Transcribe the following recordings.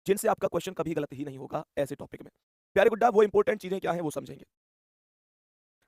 जिनसे आपका क्वेश्चन कभी गलत ही नहीं होगा ऐसे टॉपिक में। प्यारे गुड्डा, वो इंपॉर्टेंट चीजें क्या है वो समझेंगे।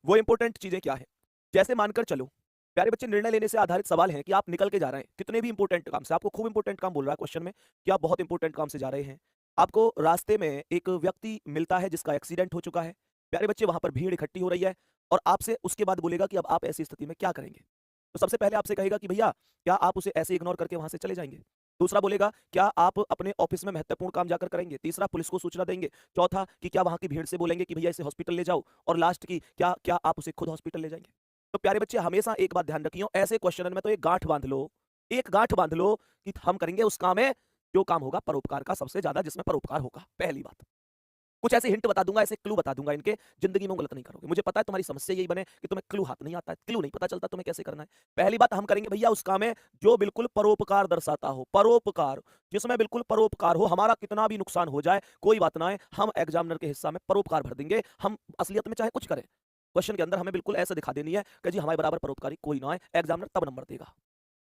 वो इंपॉर्टेंट चीजें क्या है, जैसे मानकर चलो प्यारे बच्चे, निर्णय लेने से आधारित सवाल है कि आप निकल के जा रहे हैं कितने भी इंपॉर्टेंट काम से, आपको खूब इंपॉर्टेंट काम बोल रहा है क्वेश्चन में कि आप बहुत इंपॉर्टेंट काम से जा रहे हैं। आपको रास्ते में एक व्यक्ति मिलता है जिसका एक्सीडेंट हो चुका है। प्यारे बच्चे, वहां पर भीड़ इकट्ठी हो रही है और आपसे उसके बाद बोलेगा कि अब आप ऐसी स्थिति में क्या करेंगे। तो सबसे पहले आपसे कहेगा कि भैया क्या आप उसे ऐसे इग्नोर करके वहां से चले जाएंगे। दूसरा बोलेगा क्या आप अपने ऑफिस में महत्वपूर्ण काम जाकर करेंगे। तीसरा पुलिस को सूचना देंगे। चौथा कि क्या वहां की भीड़ से बोलेंगे कि भैया इसे हॉस्पिटल ले जाओ। और लास्ट की क्या क्या आप उसे खुद हॉस्पिटल ले जाएंगे। तो प्यारे बच्चे, हमेशा एक बात ध्यान रखियो, ऐसे क्वेश्चन में तो एक गांठ बांध लो, एक गांठ बांध लो कि हम करेंगे उस काम में जो काम होगा परोपकार का सबसे ज्यादा, जिसमें परोपकार होगा। पहली बात, कुछ ऐसे हिंट बता दूंगा, ऐसे क्लू बता दूंगा इनके, जिंदगी में गलत नहीं करोगे। मुझे पता है तुम्हारी समस्या यही बने कि तुम्हें क्लू हाथ नहीं आता है, क्लू नहीं पता चलता तुम्हें कैसे करना है। पहली बात, हम करेंगे भैया उस काम में जो बिल्कुल परोपकार दर्शाता हो, परोपकार, जिसमें बिल्कुल परोपकार हो। हमारा कितना भी नुकसान हो जाए कोई बात ना है, हम एग्जामिनर के हिस्सा में परोपकार भर देंगे। हम असलियत में चाहे कुछ करें, क्वेश्चन के अंदर हमें बिल्कुल ऐसे दिखा देनी है कि जी हमारे बराबर परोपकारी कोई ना है, एग्जामिनर तब नंबर देगा।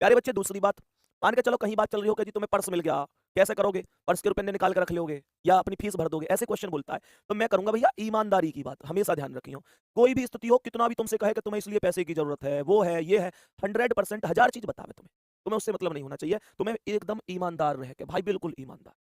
प्यारे बच्चे, दूसरी बात, मान के चलो कहीं बात चल रही हो कि जी तुम्हें पर्स मिल गया, कैसे करोगे, पर्स के रुपए निकाल कर रख लोगे या अपनी फीस भर दोगे, ऐसे क्वेश्चन बोलता है। तो मैं करूंगा भैया ईमानदारी की बात, हमेशा ध्यान रखियो। कोई भी स्थिति हो, कितना भी तुमसे कहे कि तुम्हें इसलिए पैसे की जरूरत है, वो है, ये है, 100% 1000 चीज बतावे तुम्हें, तुम्हें उससे मतलब नहीं होना चाहिए। तुम्हें एकदम ईमानदार रह के, भाई बिल्कुल ईमानदार,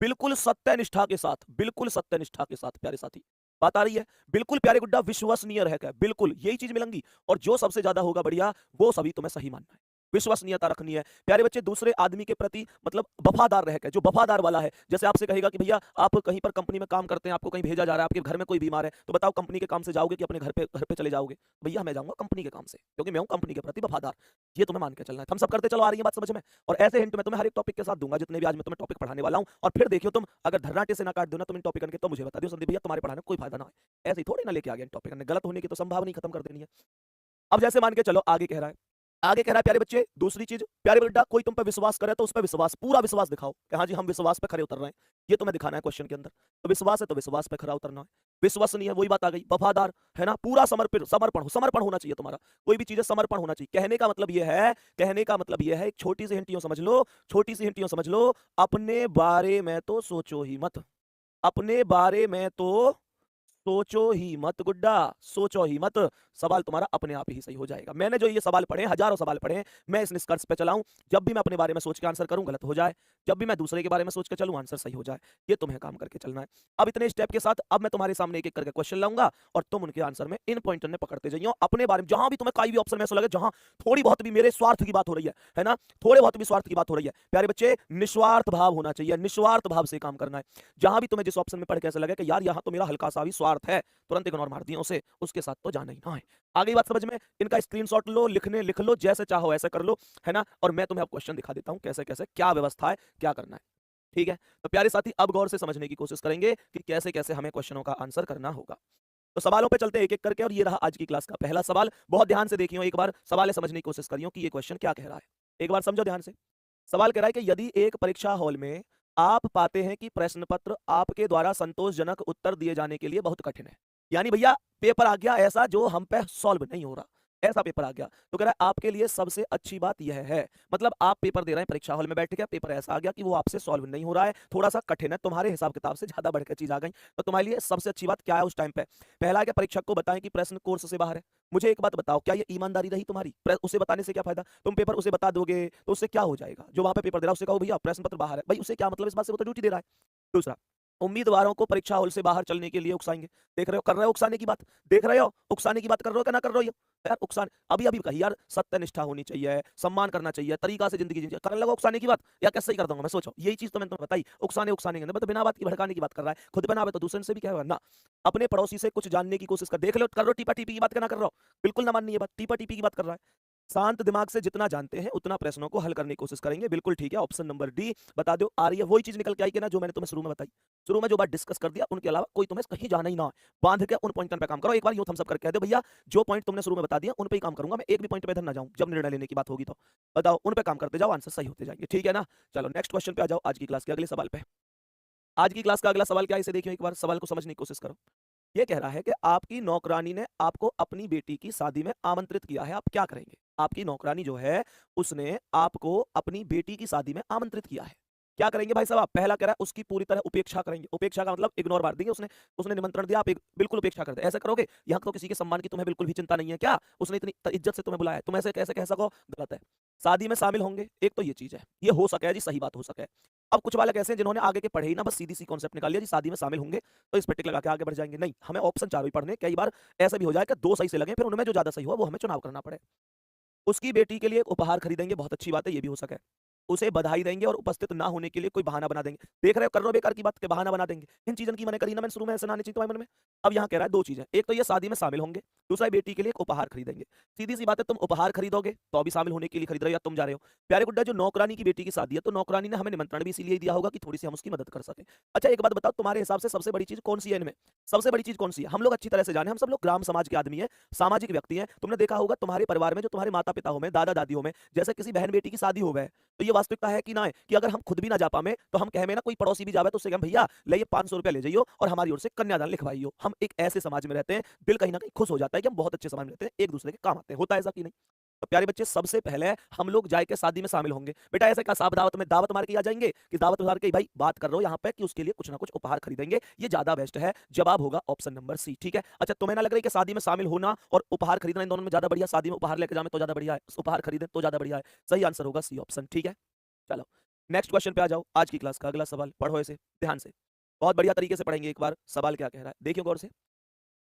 बिल्कुल सत्यनिष्ठा के साथ, बिल्कुल सत्यनिष्ठा के साथ प्यारे साथी, बात आ रही है, बिल्कुल प्यारे गुड्डा विश्वसनीय रह के, बिल्कुल यही चीज मिलेंगी। और जो सबसे ज्यादा होगा बढ़िया, वो सभी तुम्हें सही मानना है, विश्वसनीयता रखनी है। प्यारे बच्चे, दूसरे आदमी के प्रति मतलब वफादार रह के, जो वफादार वाला है, जैसे आपसे कहेगा कि भैया आप कहीं पर कंपनी में काम करते हैं, आपको कहीं भेजा जा रहा है, आपके घर में कोई बीमार है, तो बताओ कंपनी के काम से जाओगे कि अपने घर पे चले जाओगे। भैया मैं जाऊंगा कंपनी के काम से, क्योंकि मैं हूं कंपनी के प्रति वफादार। ये तुम्हें मान के चलना है। हम सब करते चलो, आ रही है बात समझ में। और ऐसे हिंट मैं तुम्हें हर एक टॉपिक के साथ दूंगा, जितने भी आज मैं तुम्हें टॉपिक पढ़ाने वाला हूं। और फिर देखियो तुम अगर धर्राटे से ना काट दो ना तुम इन टॉपिक के, तो मुझे बता दियो संदीप भैया तुम्हारे पढ़ाने में कोई फायदा ना है। ऐसे ही थोड़ी ना लेके आ गया इन टॉपिक ने, गलत होने की तो संभावना ही खत्म कर देनी है। अब जैसे मान के चलो आगे कह रहा है, आगे कह रहा है प्यारे बच्चे, दूसरी चीज, प्यारे बेटा, कोई तुम पे विश्वास करे तो उस पे विश्वास, पूरा विश्वास दिखाओ कि हाँ जी हम विश्वास पे खरे उतर रहे हैं। ये तुम्हें दिखाना है क्वेश्चन के अंदर। तो विश्वास है तो विश्वास पे खरा उतरना है। विश्वसनीय है, वही बात आ गई, वफादार है ना, पूरा समर्पित, समर्पण होना चाहिए तुम्हारा। कोई भी चीज है समर्पण होना चाहिए। कहने का मतलब ये है, कहने का मतलब ये है, एक छोटी सी हिंटियों समझ लो, छोटी सी हिंटियों समझ लो, अपने बारे में तो सोचो ही मत, अपने बारे में तो सोचो ही मत गुड्डा, सोचो ही मत। सवाल तुम्हारा अपने आप ही सही हो जाएगा। मैंने जो ये सवाल पढ़े, हजारों सवाल पढ़े, मैं इस निष्कर्ष पे चला हूं, जब भी मैं अपने बारे में सोच के आंसर करूं गलत हो जाए, जब भी मैं दूसरे के बारे में सोच के चलूं आंसर सही हो जाए। ये तुम्हें काम करके चलना है। अब इतने स्टेप के साथ अब मैं तुम्हारे सामने एक एक करके क्वेश्चन लाऊंगा और तुम उनके आंसर में इन पॉइंटर में पकड़ते जाइयो अपने बारे में। जहां भी तुम्हें कोई भी ऑप्शन में ऐसा लगे जहां थोड़ी बहुत भी मेरे स्वार्थ की बात हो रही है ना, थोड़े बहुत भी स्वार्थ की बात हो रही है, प्यारे बच्चे निस्वार्थ भाव होना चाहिए, निस्वार्थ भाव से काम करना है। जहां भी तुम्हें जिस ऑप्शन में पढ़ के ऐसा लगे कि यार यहां तो मेरा हल्का सा भी स्वार्थ है, तुरंत इग्नोर मार दिया उसे, उसके साथ तो जाना ही ना है। आगे बात समझ में, इनका स्क्रीनशॉट लो, लिखने लिख लो, जैसे चाहो ऐसे कर लो, है ना। और मैं तुम्हें अब क्वेश्चन दिखा देता हूं कैसे कैसे क्या व्यवस्था है, क्या करना है। ठीक है, तो प्यारे साथी अब गौर से समझने की कोशिश करेंगे कि कैसे कैसे हमें क्वेश्चनों का आंसर करना होगा। तो सवालों पे चलते हैं एक एक करके, और ये रहा आज की क्लास का पहला सवाल। बहुत ध्यान से देखियो, एक बार सवाल समझने की कोशिश करियो कि ये क्वेश्चन क्या कह रहा है। एक बार समझो ध्यान से। सवाल कह रहा है कि यदि एक परीक्षा हॉल में आप पाते हैं कि प्रश्न पत्र आपके द्वारा संतोषजनक उत्तर दिए जाने के लिए बहुत कठिन है, यानी भैया पेपर आ गया ऐसा जो हम पे सॉल्व नहीं हो रहा, ऐसा पेपर आ गया, तो कह रहा है आपके लिए सबसे अच्छी बात यह है, मतलब आप पेपर दे रहे हैं परीक्षा हॉल में बैठ के, पेपर ऐसा आ गया कि वो आपसे सॉल्व नहीं हो रहा है, थोड़ा सा कठिन है, तुम्हारे हिसाब किताब से ज्यादा बढ़कर चीज आ गई, तो तुम्हारे लिए सबसे अच्छी बात क्या है उस टाइम पे। पहला है कि परीक्षक को बताएं कि प्रश्न कोर्स से बाहर है। मुझे एक बात बताओ, क्या ये ईमानदारी रही तुम्हारी? उसे बताने से क्या फायदा, तुम पेपर उसे बता दोगे तो उससे क्या हो जाएगा, जो वहां पे पेपर दे रहा है उससे कहो भैया प्रश्न पत्र बाहर है, भाई उसे क्या मतलब इस बात से, वो तो ड्यूटी दे रहा है। दूसरा, उम्मीदवारों को परीक्षा हॉल से बाहर चलने के लिए उकसाएंगे। देख रहे हो, कर रहे हो उकसाने की बात, देख रहे हो उकसाने की बात कर रहे हो क्या, ना कर रहे हो ये यार उकसाने। अभी अभी कही यार सत्यनिष्ठा होनी चाहिए, सम्मान करना चाहिए, तरीका से जिंदगी जीनी चाहिए, करने लगा उकसाने की बात, या कैसे ही कर दूंगा मैं, सोचो यही चीज तो मैंने तुम्हें बताई, उकसाने उकसाने के अंदर तो बिना बात की भड़काने की बात कर रहा है, खुद बना तो दूसरे से भी क्या है ना। अपने पड़ोसी से कुछ जानने की कोशिश कर, देख लो कर लो टीपा टीपी की बात, करना कर रहा हो, बिल्कुल ना माननी है बात, टीपा टीपी की बात कर रहा है। शांत दिमाग से जितना जानते हैं उतना प्रश्नों को हल करने की कोशिश करेंगे, बिल्कुल ठीक है, ऑप्शन नंबर डी बता दो। आ रही है वही चीज निकल के आई कि ना जो मैंने तुम्हें शुरू में बताई, शुरू में जो बात डिस्कस कर दिया, उनके अलावा कोई तुम्हें कहीं जाना ही ना है, बांध के उन पॉइंटों पे काम करो। एक बार यूं थम्स अप करके कह दो भैया जो पॉइंट तुमने शुरू में बता दिया उन पे ही काम करूंगा मैं, एक भी पॉइंट पे इधर ना जाऊं, जब निर्णय लेने की बात होगी तो बताओ उन पे काम करते जाओ, आंसर सही होते जाएंगे, ठीक है ना। चलो नेक्स्ट क्वेश्चन पे आ जाओ, आज की क्लास के अगले सवाल पे। आज की क्लास का अगला सवाल क्या है इसे देखियो, एक बार सवाल को समझने की कोशिश करो। ये कह रहा है कि आपकी नौकरानी ने आपको अपनी बेटी की शादी में आमंत्रित किया है, आप क्या करेंगे। आपकी नौकरानी जो है उसने आपको अपनी बेटी की शादी में आमंत्रित किया है, क्या करेंगे भाई साहब आप? पहला कह रहा है उसकी पूरी तरह उपेक्षा करेंगे। उपेक्षा का मतलब इग्नोर मार देंगे। उसने उसने निमंत्रण दिया, आप बिल्कुल उपेक्षा कर दे। ऐसा करोगे? यहाँ तो किसी के सम्मान की तुम्हें बिल्कुल भी चिंता नहीं है क्या? उसने इतनी इज्जत से तुम्हें बुलाया है, तुम ऐसे कैसे कह सको? गलत है। शादी में शामिल होंगे, एक तो ये चीज है, ये हो सके जी, सही बात हो सके। अब कुछ बालक ऐसे हैं जिन्होंने आगे के पढ़े ही ना, बस सीधी सी कॉन्सेप्ट निकाल लिया जी, शादी में शामिल होंगे तो इस पे टिक लगा के आगे बढ़ जाएंगे। नहीं, हमें ऑप्शन चारों ही पढ़ने। कई बार ऐसा भी हो जाए कि दो सही से लगे, फिर उनमें जो ज्यादा सही हो वो हमें चुनाव करना पड़े। उसकी बेटी के लिए एक उपहार खरीदेंगे, बहुत अच्छी बात है, ये भी हो सके। उसे बधाई देंगे और उपस्थित ना होने के लिए कोई बहाना बना देंगे। देख रहे हो, कर रहे हो बेकार की बात के बहाना बना देंगे। इन चीजों की मैंने करी ना, मैंने शुरू में ऐसे ना आनी चाहिए तुम्हारे मन में। अब यहाँ कह रहा है दो चीजें, एक तो ये शादी में शामिल होंगे, दूसरा बेटी के लिए एक उपहार खरीदेंगे। सीधी सी बात है, तुम उपहार खरीदोगे तो अभी शामिल होने के लिए खरीद रहे हो या तुम जा रहे हो? प्यारे गुड्डा, जो नौकरानी की बेटी की शादी है तो नौकरानी ने हमें निमंत्रण भी इसीलिए दिया होगा कि थोड़ी सी हम उसकी मदद कर सकें। अच्छा एक बात बताओ, तुम्हारे हिसाब से सबसे बड़ी चीज कौन सी है इनमें? सबसे बड़ी चीज कौन सी है? हम लोग अच्छी तरह से जाने, हम सब लोग ग्राम समाज के आदमी है, सामाजिक व्यक्ति हैं। तुमने देखा होगा तुम्हारे परिवार में जो तुम्हारे माता पिता हो में, दादा दादी हो में, जैसे किसी बहन बेटी की शादी हो गए, तो ये वास्तविकता है कि ना है कि अगर हम खुद भी ना जा पाए तो हम कहे में ना कोई पड़ोसी भी जावे तो उससे कहें भैया ले ये 500 रुपया ले जाइयो और हमारी ओर से कन्यादान लिखवाइयो। हम एक ऐसे समाज में रहते हैं, दिल कहीं ना कहीं खुश हो जाता है कि हम बहुत अच्छे समाज में रहते हैं, एक दूसरे के काम आते हैं। होता है ऐसा कि नहीं? तो प्यारे बच्चे, सबसे पहले हम लोग जाए के शादी में शामिल होंगे। बेटा ऐसे का साहब दावत में दावत मार के आ जाएंगे कि दावत मार के भाई बात कर रहे हो यहाँ पे कि उसके लिए कुछ ना कुछ उपहार खरीदेंगे, ये ज्यादा बेस्ट है। जवाब होगा ऑप्शन नंबर सी। ठीक है? अच्छा तुम्हें ना लग रही कि शादी में शामिल होना और उपहार खरीदना इन दोनों में ज्यादा बढ़िया, शादी में उपहार लेके जाने तो ज्यादा बढ़िया है, उपहार खरीदे तो ज्यादा बढ़िया है? सही आंसर होगा सी ऑप्शन। ठीक है, चलो नेक्स्ट क्वेश्चन पे आ जाओ। आज की क्लास का अगला सवाल पढ़ो इसे ध्यान से, बहुत बढ़िया तरीके से पढ़ेंगे। एक बार सवाल क्या कह रहा है देखियो गौर से।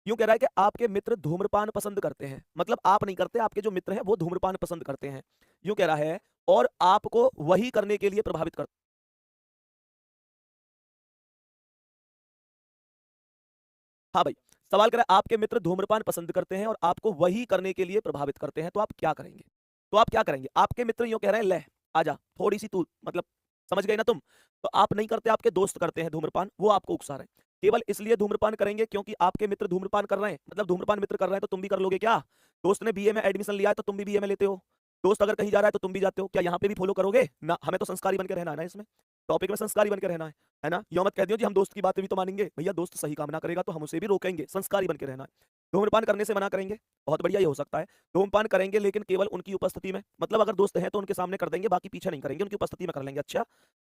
यूं कह रहा है कि आपके मित्र धूम्रपान पसंद करते हैं, मतलब आप नहीं करते, आपके जो मित्र हैं वो धूम्रपान पसंद करते हैं। यूं कह रहा है और आपको वही करने के लिए प्रभावित कर। हाँ भाई, सवाल कर रहा है आपके मित्र धूम्रपान पसंद करते हैं और आपको वही करने के लिए प्रभावित करते हैं, तो आप क्या करेंगे? तो आप क्या करेंगे? आपके मित्र यूं कह रहे हैं ले आजा, थोड़ी सी तू मतलब समझ गए ना तुम? तो आप नहीं करते, आपके दोस्त करते हैं धूम्रपान, वो आपको उकसा रहे हैं। केवल इसलिए धूम्रपान करेंगे क्योंकि आपके मित्र धूम्रपान कर रहे हैं, मतलब धूम्रपान मित्र कर रहे हैं तो तुम भी कर लोगे क्या? दोस्त ने बीए में एडमिशन लिया है तो तुम भी बीए में लेते हो। दोस्त अगर कहीं जा रहा है तो तुम भी जाते हो, क्या यहाँ पे भी फॉलो करोगे ना? हमें तो संस्कारी बन के रहना है ना, इसमें टॉपिक में संस्कारी बन के रहना है ना? यो मत कह दियो जी हम दोस्त की बातें भी तो मानेंगे। भैया दोस्त सही काम ना करेगा तो हम उसे भी रोकेंगे, संस्कारी बन के रहना है। धूम्रपान करने से मना करेंगे, बहुत बढ़िया ये हो सकता है। धूम्रपान करेंगे लेकिन केवल उनकी उपस्थिति में, मतलब अगर दोस्त हैं तो उनके सामने कर देंगे, बाकी पीछे नहीं करेंगे, उनकी उपस्थिति में कर लेंगे। अच्छा,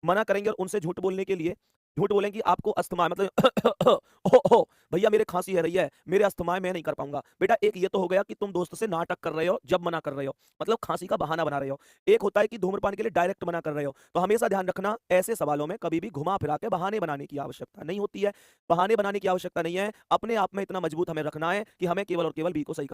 मना करेंगे और उनसे झूठ बोलने के लिए झूठ बोलेंगे कि आपको अस्थमा है, मतलब ओ भैया मेरे खांसी है रही है, मेरे अस्थमा है, मैं नहीं कर पाऊंगा। बेटा एक ये तो हो गया कि तुम दोस्त से नाटक कर रहे हो जब मना कर रहे हो, मतलब खांसी का बहाना बना रहे हो। एक होता है कि धूम्रपान के लिए डायरेक्ट मना कर रहे हो। तो हमेशा ध्यान रखना, ऐसे सवालों में कभी भी घुमा फिरा के बहाने बनाने की आवश्यकता नहीं होती है। बहाने बनाने की आवश्यकता नहीं है, अपने आप में इतना मजबूत हमें रखना है कि हमें केवल और केवल बी को सही,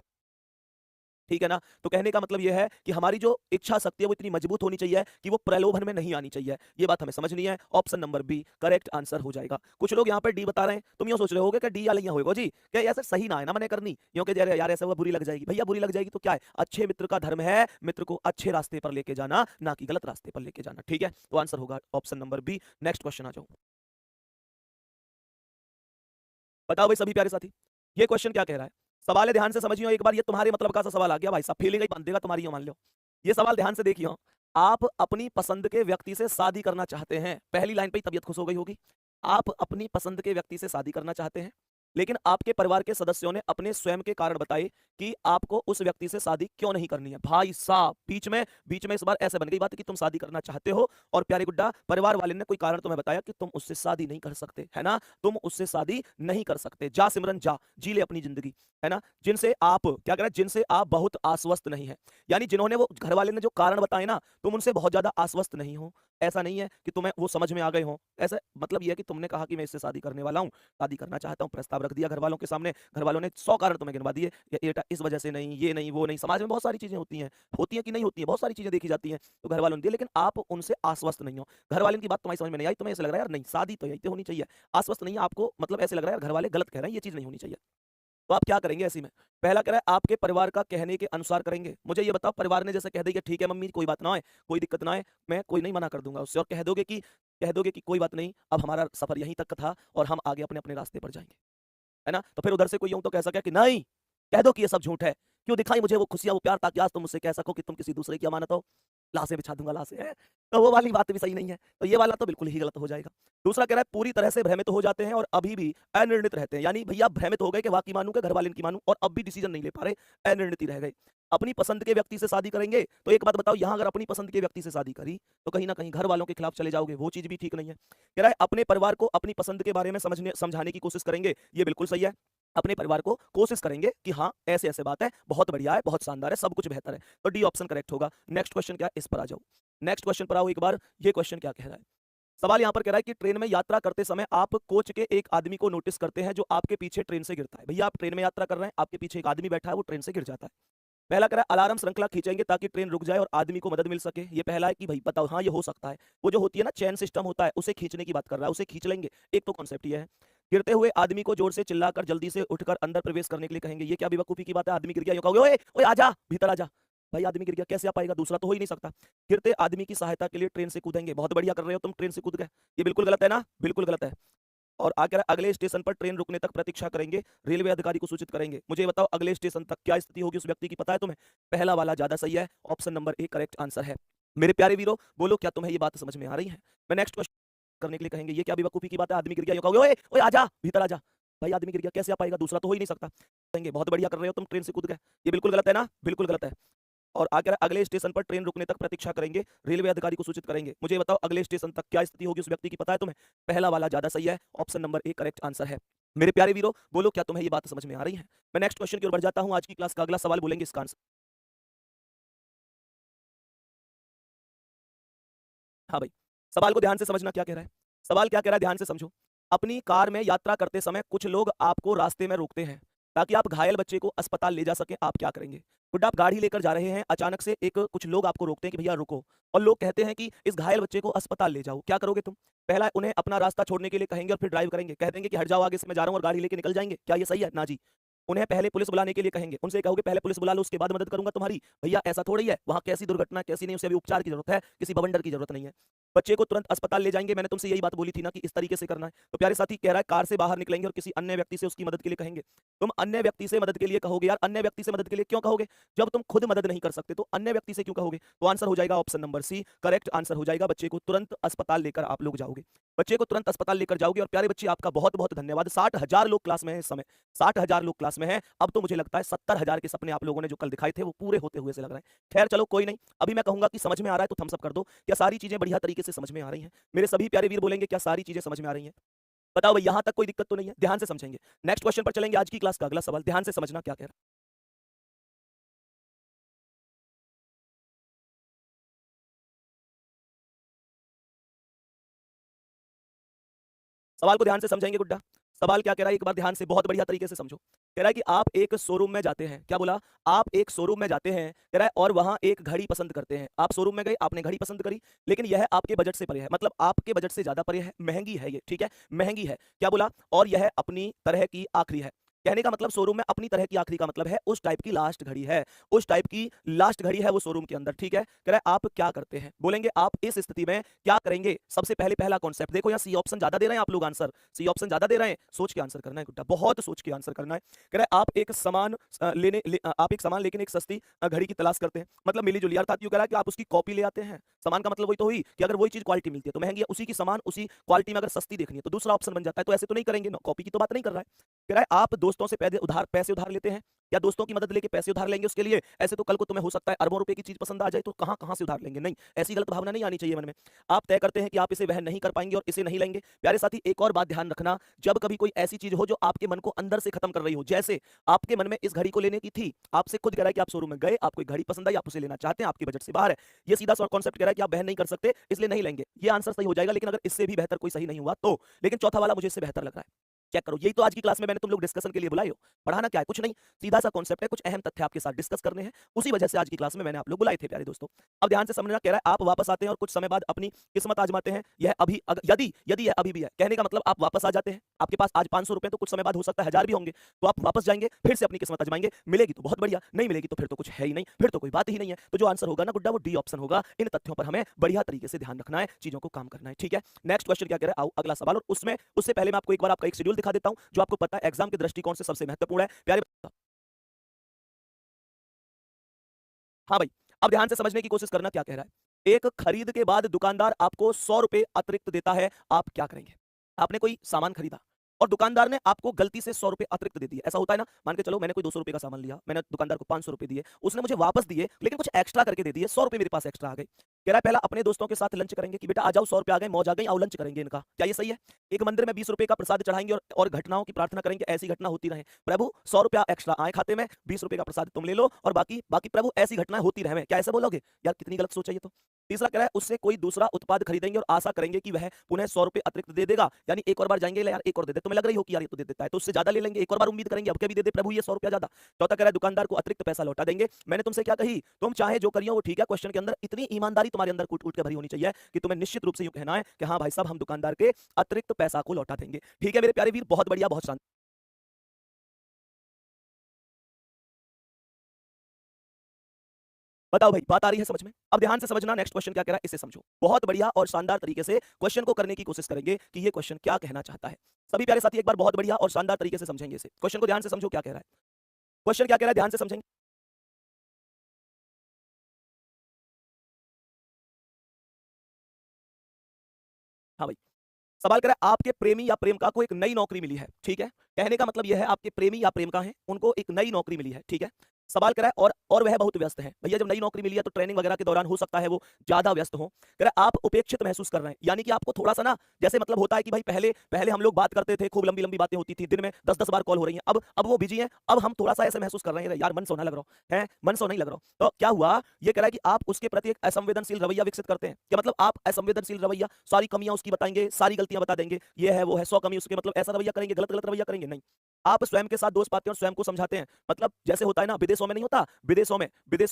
ठीक है ना? तो कहने का मतलब ये है कि हमारी जो इच्छा शक्ति है वो इतनी मजबूत होनी चाहिए कि वो प्रलोभन में नहीं आनी चाहिए। ये बात हमें समझनी है। Option number B correct answer हो जाएगा। कुछ लोग यहाँ पर डी बता रहे हैं, तुम यूं सोच रहे होगे कि डी वाला यहाँ होगा जी, क्या ऐसे सही ना है ना मैंने करनी, यूं कि यार ऐसा हुआ बुरी लग जाएगी। भैया बुरी लग जाएगी तो क्या है, अच्छे मित्र का धर्म है मित्र को अच्छे रास्ते पर लेके जाना, ना कि गलत रास्ते पर लेके जाना। ठीक है, तो आंसर होगा option number B. Next question आ जाओ। बताओ भाई सभी प्यारे साथी, ये क्वेश्चन क्या कह रहा है? सवाल है, ध्यान से समझियो एक बार, ये तुम्हारे मतलब का सा सवाल आ गया भाई साहब, फीलिंग ही बांध देगा तुम्हारी, ये मान लो। ये सवाल ध्यान से देखियो। आप अपनी पसंद के व्यक्ति से शादी करना चाहते हैं, पहली लाइन पे ही तबीयत खुश हो गई होगी। आप अपनी पसंद के व्यक्ति से शादी करना चाहते हैं, लेकिन आपके परिवार के सदस्यों ने अपने स्वयं के कारण बताए कि आपको उस व्यक्ति से शादी क्यों नहीं करनी है। भाई साहब बीच में इस बार ऐसे बन गई बात कि तुम शादी करना चाहते हो और प्यारे गुड्डा परिवार वाले ने कोई कारण तुम्हें बताया कि तुम उससे शादी नहीं कर सकते, है ना? तुम उससे शादी नहीं कर सकते। जा सिमरन जा, जी ले अपनी जिंदगी, है ना? जिनसे आप क्या कह रहे हैं, जिनसे आप बहुत आश्वस्त नहीं है, यानी जिन्होंने वो घर वाले ने जो कारण बताए ना, तुम उनसे बहुत ज्यादा आश्वस्त नहीं हो। ऐसा नहीं है कि तुम्हें वो समझ में आ गए हो, ऐसा मतलब ये है कि तुमने कहा कि मैं इससे शादी करने वाला हूँ, शादी करना चाहता हूँ, प्रस्ताव रख दिया घर वालों के सामने, घर वालों ने 100 कारण तुम्हें गिनवा दिए, ये बेटा इस वजह से नहीं, ये नहीं, वो नहीं। समाज में बहुत सारी चीजें होती हैं कि नहीं होती है, बहुत सारी चीजें देखी जाती हैं, तो घर वालों ने दिए, लेकिन आप उनसे आश्वस्त नहीं हो। घर वाले की बात तुम्हारी समझ में नहीं आई, तुम्हें ऐसा लग रहा है यार नहीं शादी तो यही तो होनी चाहिए, आश्वस्त नहीं है आपको, मतलब ऐसे लग रहा है यार घर वाले गलत कह रहे हैं, ये चीज नहीं होनी चाहिए। तो आप क्या करेंगे ऐसी में? पहला कह रहा है आपके परिवार का कहने के अनुसार करेंगे। मुझे ये बताओ, परिवार ने जैसे कह दिया कि ठीक है मम्मी कोई बात ना है, कोई दिक्कत ना है, मैं कोई नहीं मना कर दूंगा उससे, और कह दोगे कि कोई बात नहीं, अब हमारा सफर यहीं तक का था और हम आगे अपने अपने रास्ते पर जाएंगे, है ना? तो फिर उधर से कोई यूं तो कह सके कि नहीं, कह दो कि ये सब झूठ है, क्यों दिखाई मुझे वो खुशियाँ, वो प्यार, ताकि आज तुम मुझसे कह सको कि तुम किसी दूसरे की अमानत हो? लाशें बिछा दूँगा, लाशें हैं। तो वो वाली बात भी सही नहीं है। तो ये वाला तो बिल्कुल ही गलत हो जाएगा। दूसरा कह रहा है पूरी तरह से भ्रमित हो जाते हैं और अभी भी अनिर्णित रहते हैं। यानी भैया भ्रमित हो गए कि वाक़ई मानूँ कि घरवाले की मानूँ, और अब भी डिसीज़न नहीं ले पा रहे, अनिर्णित ही रह गए। अपनी पसंद के व्यक्ति से शादी करेंगे, तो एक बात बताओ, यहाँ अगर अपनी पसंद के व्यक्ति से शादी करी, तो कहीं न कहीं घरवालों के खिलाफ चले जाओगे, वो चीज़ भी ठीक नहीं है। कह रहा है अपने परिवार को अपनी पसंद के बारे में समझाने की कोशिश करेंगे, ये बिल्कुल सही है। अपने परिवार को कोशिश करेंगे कि हाँ, ऐसे-ऐसे बात है, बहुत बढ़िया है, बहुत शानदार है, सब कुछ बेहतर है। तो डी ऑप्शन करेक्ट होगा। नेक्स्ट क्वेश्चन क्या है, इस पर आ जाओ। नेक्स्ट क्वेश्चन पर आओ एक बार, ये क्वेश्चन क्या कह रहा है? सवाल यहाँ पर कह रहा है कि ट्रेन में यात्रा करते समय आप कोच के एक आदमी को नोटिस करते हैं जो आपके पीछे ट्रेन से गिरता है। भैया आप ट्रेन में यात्रा कर रहे हैं, आपके पीछे एक आदमी बैठा है, वो ट्रेन से गिर जाता है। पहला कह रहा है अलार्म श्रृंखला खींचेंगे ताकि ट्रेन रुक जाए और आदमी को मदद मिल सके। ये पहला है कि भाई बताओ, हाँ ये हो सकता है। वो जो होती है ना चेन सिस्टम होता है, उसे खींचने की बात कर रहा है, उसे खींच लेंगे। एक तो कॉन्सेप्ट ये है। गिरते हुए आदमी को जोर से चिल्लाकर जल्दी से उठकर अंदर प्रवेश करने के लिए कहेंगे। ये क्या बेवकूफी की बात है? आदमी गिर गया, यूं कहोगे ओए ओए आजा, भीतर आजा। भाई आदमी गिर गया, कैसे आ पाएगा? दूसरा तो हो ही नहीं सकता। गिरते आदमी की सहायता के लिए ट्रेन से कूदेंगे। बहुत बढ़िया कर रहे हो तुम, ट्रेन से कूद गए। ये बिल्कुल गलत है ना? बिल्कुल गलत है। और आकर अगले स्टेशन पर ट्रेन रुकने तक प्रतीक्षा करेंगे, रेलवे अधिकारी को सूचित करेंगे। मुझे बताओ अगले स्टेशन तक क्या स्थिति होगी उस व्यक्ति की, पता है तुम्हें? पहला वाला ज्यादा सही है, option number A correct answer है। मेरे प्यारे वीरो, बोलो क्या तुम्हें ये बात समझ में आ रही है? मैं नेक्स्ट क्वेश्चन करने के लिए कहेंगे। ये क्या बेवकूफी की बात है? आदमी गिर गया, यूं कहोगे ओए ओए आजा, भीतर आजा। भाई आदमी गिर गया, कैसे आ पाएगा? दूसरा तो हो ही नहीं सकता। कहेंगे बहुत बढ़िया कर रहे हो तुम, ट्रेन से कूद गए। ये बिल्कुल गलत है ना? बिल्कुल गलत है। और आकर अगले स्टेशन पर ट्रेन रुकने तक प्रतीक्षा करेंगे, रेलवे अधिकारी को सूचित करेंगे। मुझे बताओ अगले स्टेशन तक क्या स्थिति होगी उस व्यक्ति की, पता है तुम्हें? पहला वाला ज्यादा सही है, option number A correct answer है। मेरे प्यारे वीरो, बोलो क्या तुम्हें ये बात समझ में आ रही है? मैं नेक्स्ट क्वेश्चन की ओर बढ़ जाता हूं। आज की क्लास का अगला सवाल बोलेंगे इसका आंसर। हाँ भाई, सवाल को ध्यान से समझना क्या कह रहा है। सवाल क्या कह रहा है, ध्यान से समझो। अपनी कार में यात्रा करते समय कुछ लोग आपको रास्ते में रोकते हैं ताकि आप घायल बच्चे को अस्पताल ले जा सकें। आप क्या करेंगे? गुड्डा, आप गाड़ी लेकर जा रहे हैं, अचानक से एक कुछ लोग आपको रोकते हैं कि भैया रुको, और लोग कहते हैं कि इस घायल बच्चे को अस्पताल ले जाओ। क्या करोगे तुम? पहला, उन्हें अपना रास्ता छोड़ने के लिए कहेंगे और फिर ड्राइव करेंगे, कह देंगे कि हट जाओ आगे से, मैं जा रहा हूं, और गाड़ी लेके निकल जाएंगे। क्या ये सही है? ना जी। उन्हें पहले पुलिस बुलाने के लिए कहेंगे, उनसे कहोगे पहले पुलिस बुला लो, उसके बाद मदद करूंगा तुम्हारी। भैया ऐसा थोड़ी है, वहां कैसी दुर्घटना कैसी नहीं, उसे अभी उपचार की जरूरत है, किसी बवंडर की जरूरत नहीं है। बच्चे को तुरंत अस्पताल ले जाएंगे। मैंने तुमसे यही बात बोली थी ना कि इस तरीके से करना है। तो प्यारे साथी कह रहा है कार से बाहर निकलेंगे और किसी अन्य व्यक्ति से उसकी मदद के लिए कहेंगे। तुम अन्य व्यक्ति से मदद के लिए कहोगे यार, अन्य व्यक्ति से मदद के लिए क्यों कहोगे? जब तुम खुद मदद नहीं कर सकते तो अन्य व्यक्ति से क्यों कहोगे? तो आंसर हो जाएगा option number C, correct answer हो जाएगा। बच्चे को तुरंत अस्पताल लेकर आप लोग जाओगे, बच्चे को तुरंत अस्पताल लेकर जाओगे। और प्यारे बच्चे, आपका बहुत बहुत धन्यवाद। 60,000 लोग क्लास में हैं इस समय, 60,000 लोग क्लास में हैं। अब तो मुझे लगता है 70,000 के सपने आप लोगों ने जो कल दिखाए थे वो पूरे होते हुए से लग रहे हैं। खैर चलो कोई नहीं, अभी मैं कहूंगा कि समझ में आ रहा है तो थम्स अप कर दो। क्या सारी चीजें बढ़िया तरीके से समझ में आ रही हैं? मेरे सभी प्यारे वीर बोलेंगे क्या सारी चीजें समझ में आ रही हैं? बताओ भाई, यहां तक कोई दिक्कत तो नहीं है? ध्यान से समझेंगे। नेक्स्ट क्वेश्चन पर चलेंगे। आज की क्लास का अगला सवाल ध्यान से समझना क्या कह रहा है। सवाल को ध्यान से समझेंगे गुड्डा। सवाल क्या कह रहा है, एक बार ध्यान से बहुत बढ़िया तरीके से समझो। कह रहा है कि आप एक शोरूम में जाते हैं। क्या बोला? आप एक शोरूम में जाते हैं, कह रहा है, और वहां एक घड़ी पसंद करते हैं। आप शोरूम में गए, आपने घड़ी पसंद करी, लेकिन यह आपके बजट से परे है, मतलब आपके बजट से ज्यादा परे है, महंगी है ये, ठीक है, महंगी है। क्या बोला? और यह अपनी तरह की आखिरी है। कहने का मतलब शोरूम में अपनी तरह की आखिरी का मतलब है उस टाइप की लास्ट घड़ी है, उस टाइप की लास्ट घड़ी है वो शोरूम के अंदर, ठीक है। कह रहा है आप क्या करते हैं? बोलेंगे आप इस स्थिति में क्या करेंगे। सबसे पहले पहला कॉन्सेप्ट देखो, यहाँ सी ऑप्शन ज्यादा दे रहे हैं आप लोग, आंसर सी ऑप्शन ज्यादा दे रहे हैं। सोच के आंसर करना है गुड्डा, बहुत सोच के आंसर करना है। कह रहा है आप एक सामान आप एक सामान लेकिन एक सस्ती घड़ी की तलाश करते हैं, मतलब मिली जुली। अर्थात यूं कह रहा है कि आप उसकी कॉपी ले आते हैं। सामान का मतलब वही तो हुई कि अगर वही चीज क्वालिटी मिलती है तो महंगी है, उसी की सामान उसी क्वालिटी में अगर सस्ती देखनी है तो दूसरा ऑप्शन बन जाता है। तो ऐसे तो नहीं करेंगे ना, कॉपी की तो बात नहीं कर रहा है। कह रहा है आप दोस्तों से पैसे उधार लेते हैं, या दोस्तों की मदद लेके पैसे उधार लेंगे उसके लिए। ऐसे तो कल को तुम्हें हो सकता है अरबों रुपए की चीज पसंद आ जाए, तो कहां कहां से उधार लेंगे? नहीं, ऐसी गलत भावना नहीं आनी चाहिए मन में। आप तय करते हैं कि आप इसे वहन नहीं कर पाएंगे और इसे नहीं लेंगे। प्यारे साथी, एक और बात ध्यान रखना, जब कभी कोई ऐसी चीज हो जो आपके मन को अंदर से खत्म कर रही हो, जैसे आपके मन में इस घड़ी को लेने की थी, आपसे खुद कह रहा है कि आप शोरूम में गए, आपको एक घड़ी पसंद आई, आप उसे लेना चाहते हैं, आपके बजट से बाहर है, ये सीधा सा कॉन्सेप्ट कह रहा है कि आप वहन नहीं कर सकते, इसलिए नहीं लेंगे। ये आंसर सही हो जाएगा, लेकिन अगर इससे भी बेहतर कोई सही नहीं हुआ तो। लेकिन चौथा वाला मुझे इससे बेहतर लग रहा है। चेक करो, यही तो आज की क्लास में मैंने तुम लोग डिस्कशन के लिए बुलाए हो। पढ़ाना क्या है? कुछ नहीं, सीधा सा कॉन्सेप्ट है, कुछ अहम तथ्य आपके साथ डिस्कस करने हैं, उसी वजह से आज की क्लास में मैंने आप लोग बुलाए थे प्यारे दोस्तों। अब ध्यान से समझना, कह रहा है आप वापस आते हैं और कुछ समय बाद अपनी किस्मत आजमाते हैं। यह अभी यदि यदि यह अभी भी है, कहने का मतलब आप वापस आ जाते हैं। आपके पास आज 500 रुपए, तो कुछ समय बाद हो सकता है 1000 भी होंगे, तो आप वापस जाएंगे, फिर से अपनी किस्मत आजमाएंगे। मिलेगी तो बहुत बढ़िया, नहीं मिलेगी तो फिर तो कुछ है ही नहीं, फिर तो कोई बात ही नहीं है। तो जो आंसर होगा ना गुड्डा, वो डी ऑप्शन होगा। इन तथ्यों पर हमें बढ़िया तरीके से ध्यान रखना है, चीजों को काम करना है, ठीक है। नेक्स्ट क्वेश्चन क्या कह रहा है, आओ अगला सवाल। और उसमें उससे पहले मैं आपको एक बार आपका एक शेड्यूल दिखा देता हूं जो आपको पता है एग्जाम के दृष्टिकोण से सबसे महत्वपूर्ण है प्यारे। हाँ भाई, अब ध्यान से समझने की कोशिश करना क्या कह रहा है। एक खरीद के बाद दुकानदार आपको 100 रुपए अतिरिक्त देता है, आप क्या करेंगे? आपने कोई सामान खरीदा और दुकानदार ने आपको गलती से 100 रुपए अतिरिक्त दे दिए। ऐसा होता है ना, मान के चलो मैंने कोई 200 रुपए का सामान लिया, मैंने दुकानदार को 500 रुपए दिए, उसने मुझे वापस दिए लेकिन कुछ एक्स्ट्रा करके दे दिए, 100 रुपए मेरे पास एक्स्ट्रा आ गए। कह रहा है पहला अपने दोस्तों के साथ लंच करेंगे कि बेटा आ जाओ, 100 रुपए आ गए, मौज आ गई, आओ लंच करेंगे इनका। क्या ये सही है? एक मंदिर में 20 रुपए का प्रसाद चढ़ाएंगे और घटनाओं की प्रार्थना करेंगे, ऐसी घटना होती रहे। प्रभु 100 रुपया एक्स्ट्रा आए खाते में, 20 रुपए का प्रसाद तुम ले लो और बाकी बाकी प्रभु ऐसी घटनाएं होती रहे। क्या ऐसा बोलोगे? यार कितनी गलत सोच है ये तो। तीसरा कह रहा है उससे कोई दूसरा उत्पाद खरीदेंगे और आशा करेंगे कि वह पुनः 100 रुपए अतिरिक्त दे देगा, यानी एक और बार जाएंगे, ले यार एक और दे दे, तुम्हें लग रही हो कि यार ये तो दे देता है, तो उससे ज्यादा ले लेंगे, एक और बार उम्मीद करेंगे अब क्या भी दे दे प्रभु ये 100 रुपया ज्यादा। चौथा कह रहा है दुकानदार को अतिरिक्त पैसा लौटा देंगे। मैंने तुमसे क्या कही, तुम चाहे जो करियो वो ठीक है, क्वेश्चन के अंदर इतनी ईमानदारी तुम्हारे अंदर कूट कूट के भरी होनी चाहिए कि तुम्हें निश्चित रूप से यूं कहना है कि हाँ भाई साहब हम दुकानदार के अतिरिक्त पैसा को लौटा देंगे। ठीक है मेरे प्यारे वीर, बहुत बढ़िया, बहुत शानदार। बताओ भाई बात आ रही है समझ में? अब ध्यान से समझना, नेक्स्ट क्वेश्चन क्या कह रहा है इसे समझो। बहुत बढ़िया और शानदार तरीके से क्वेश्चन को करने की कोशिश करेंगे कि ये क्वेश्चन क्या कहना चाहता है। सभी प्यारे साथी एक बार बहुत बढ़िया और शानदार तरीके से समझेंगे इसे। क्वेश्चन को ध्यान से समझो क्या कह रहा है। क्वेश्चन क्या कह रहा है ध्यान से समझेंगे। हाँ भाई, सवाल कर रहा है आपके प्रेमी या प्रेमिका को एक नई नौकरी मिली है, ठीक है। कहने का मतलब यह है आपके प्रेमी या प्रेमिका है, उनको एक नई नौकरी मिली है, ठीक है। सवाल कर रहा है और वह बहुत व्यस्त है। भैया जब नई नौकरी मिली है तो ट्रेनिंग वगैरह के दौरान हो सकता है वो ज्यादा व्यस्त हो। कह रहा है आप उपेक्षित महसूस कर रहे हैं, यानी कि आपको थोड़ा सा ना, जैसे मतलब होता है कि भाई पहले पहले हम लोग बात करते थे, खूब लंबी लंबी बातें होती थी, दिन में 10-10 बार कॉल हो रही है, अब वो बिजी है, अब हम थोड़ा सा ऐसे महसूस कर रहे हैं यार मन सोना लग रहा है, मन सो नहीं लग रहा। तो क्या हुआ, ये कह रहा है कि आप उसके प्रति एक असंवेदनशील रवैया विकसित करते हैं। क्या मतलब आप असंवेदनशील रवैया, सारी कमियां उसकी बताएंगे, सारी गलतियां बता देंगे, ये है वो है, 100 कमी उसके, मतलब ऐसा रवैया करेंगे, गलत गलत रवैया करेंगे नहीं। आप स्वयं के साथ दोष पाते हैं और स्वयं को समझाते हैं। मतलब जैसे होता है ना विदेशों में, नहीं होता, विदेशों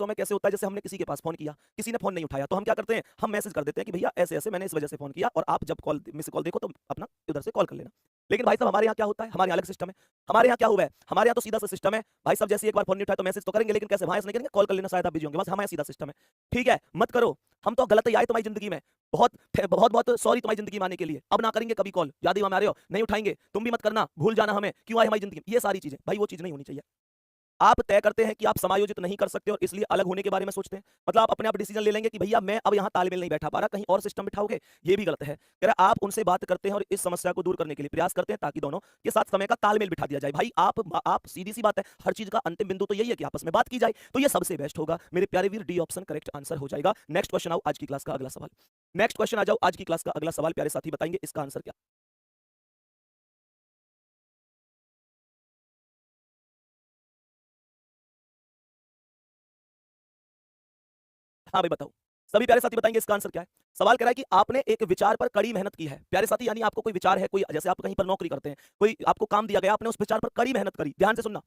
में कैसे होता है, जैसे हमने किसी के पास फोन किया, किसी ने फोन नहीं उठाया तो हम क्या करते हैं, हम मैसेज कर देते हैं कि भैया ऐसे ऐसे मैंने इस वजह से फोन किया और आप जब कॉल मिस कॉल देखो तो अपना उधर से कॉल कर लेना। लेकिन भाई साहब हमारे यहाँ क्या होता है, हमारे यहाँ अलग सिस्टम है। हमारे यहाँ क्या हुआ है, हमारे यहाँ तो सीधा सा सिस्टम है, भाई साहब जैसे एक बार फोन नहीं उठाया तो मैसेज तो करेंगे, लेकिन कैसे, वहां ऐसे नहीं करेंगे, कॉल कर लेना शायद आप बिजी होंगे, बस हमारे सीधा सिस्टम है। ठीक है मत करो, हम तो गलत ही आए तुम्हारी जिंदगी में, बहुत बहुत बहुत सॉरी तुम्हारी जिंदगी में आने के लिए, अब ना करेंगे कभी कॉल, याद ही हमारे हो नहीं उठाएंगे, तुम भी मत करना, भूल जाना हमें क्यों आए हमारी जिंदगी में, ये सारी चीजें भाई वो चीज नहीं होनी चाहिए। आप तय करते हैं कि आप समायोजित नहीं कर सकते और इसलिए अलग होने के बारे में सोचते हैं। मतलब आप अपने आप डिसीजन ले लेंगे कि भैया मैं अब यहाँ तालमेल नहीं बैठा पा रहा, कहीं और सिस्टम बिठाओगे, ये भी गलत है। कह रहा आप उनसे बात करते हैं और इस समस्या को दूर करने के लिए प्रयास करते हैं ताकि दोनों के साथ समय का तालमेल बिठा दिया जाए। भाई आप सीधी सी बात है, हर चीज का अंतिम बिंदु तो यही है कि आपस में बात की जाए, तो ये सबसे बेस्ट होगा। मेरे प्यारे वीर डी ऑप्शन करेक्ट आंसर हो जाएगा। नेक्स्ट क्वेश्चन आओ आज की क्लास का अगला सवाल। नेक्स्ट क्वेश्चन आ जाओ आज की क्लास का अगला सवाल, प्यारे साथी बताएंगे इसका आंसर क्या। हाँ भाई बताओ, सभी प्यारे साथी बताएंगे इसका आंसर क्या है। सवाल कह रहा है कि आपने एक विचार पर कड़ी मेहनत की है, प्यारे साथी, यानी आपको कोई विचार है, कोई जैसे आप कहीं पर नौकरी करते हैं, कोई आपको काम दिया गया, आपने उस विचार पर कड़ी मेहनत करी, ध्यान से सुनना,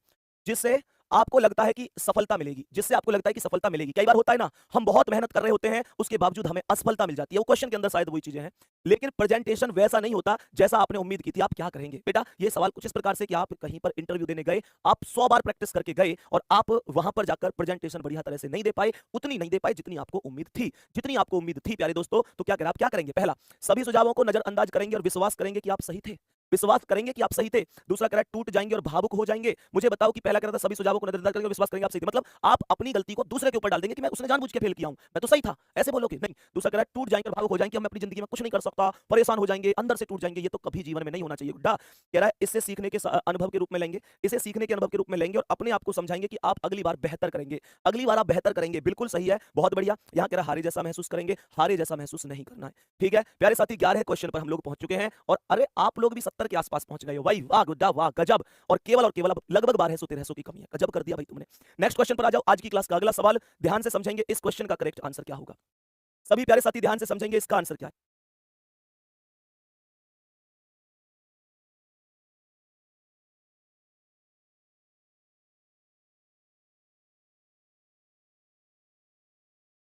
जिससे आपको लगता है कि सफलता मिलेगी, जिससे आपको लगता है कि सफलता मिलेगी। कई बार होता है ना, हम बहुत मेहनत कर रहे होते हैं, उसके बावजूद हमें असफलता मिल जाती है, वो क्वेश्चन के अंदर शायद वही चीजें हैं, लेकिन प्रेजेंटेशन वैसा नहीं होता जैसा आपने उम्मीद की थी। आप क्या करेंगे बेटा, ये सवाल कुछ इस प्रकार से कि आप कहीं पर इंटरव्यू देने गए, आप 100 बार प्रैक्टिस करके गए और आप वहां पर जाकर प्रेजेंटेशन बढ़िया तरह से नहीं दे पाए, उतनी नहीं दे पाए जितनी आपको उम्मीद थी, जितनी आपको उम्मीद थी प्यारे दोस्तों। तो क्या करें, आप क्या करेंगे, पहला सभी सुझावों को नजरअंदाज करेंगे और विश्वास करेंगे कि आप सही थे, विश्वास करेंगे कि आप सही थे। दूसरा कह रहा है टूट जाएंगे और भावुक हो जाएंगे। मुझे बताओ कि पहला कह रहा था सभी सुझावों को नजरअंदाज करेंगे, विश्वास करेंगे आप सही थे, मतलब आप अपनी गलती को दूसरे के ऊपर डाल देंगे कि मैं उसने जानबूझ के फेल किया हूं, मैं तो सही था, ऐसे बोलोगे नहीं। दूसरा कह रहा है टूट जाएंगे और भावुक हो जाएंगे, हम अपनी जिंदगी में कुछ नहीं कर सकता, परेशान हो जाएंगे, अंदर से टूट जाएंगे, ये तो कभी जीवन में नहीं होना चाहिए गुड्डा। कह रहा है इससे सीखने के अनुभव के रूप में लेंगे, इसे सीखने के अनुभव के रूप में लेंगे और अपने आप को समझाएंगे कि आप अगली बार बेहतर करेंगे, अगली बार आप बेहतर करेंगे। बिल्कुल सही है, बहुत बढ़िया। यहाँ कह रहा हारे जैसा महसूस करेंगे, हारे जैसा महसूस नहीं करना है। ठीक है प्यारे साथी, 11 क्वेश्चन पर हम लोग पहुंच चुके हैं और अरे आप लोग भी 70 के आसपास पहुंच गए हो भाई, वाह गुड्डा वाह गजब। और केवल अब लगभग 1200-1300 की कमी है, गजब कर दिया भाई तुमने। नेक्स्ट क्वेश्चन पर आ जाओ, आज की क्लास का अगला सवाल, ध्यान से समझेंगे इस क्वेश्चन का करेक्ट आंसर क्या होगा। सभी प्यारे साथी ध्यान से समझेंगे इसका आंसर क्या है।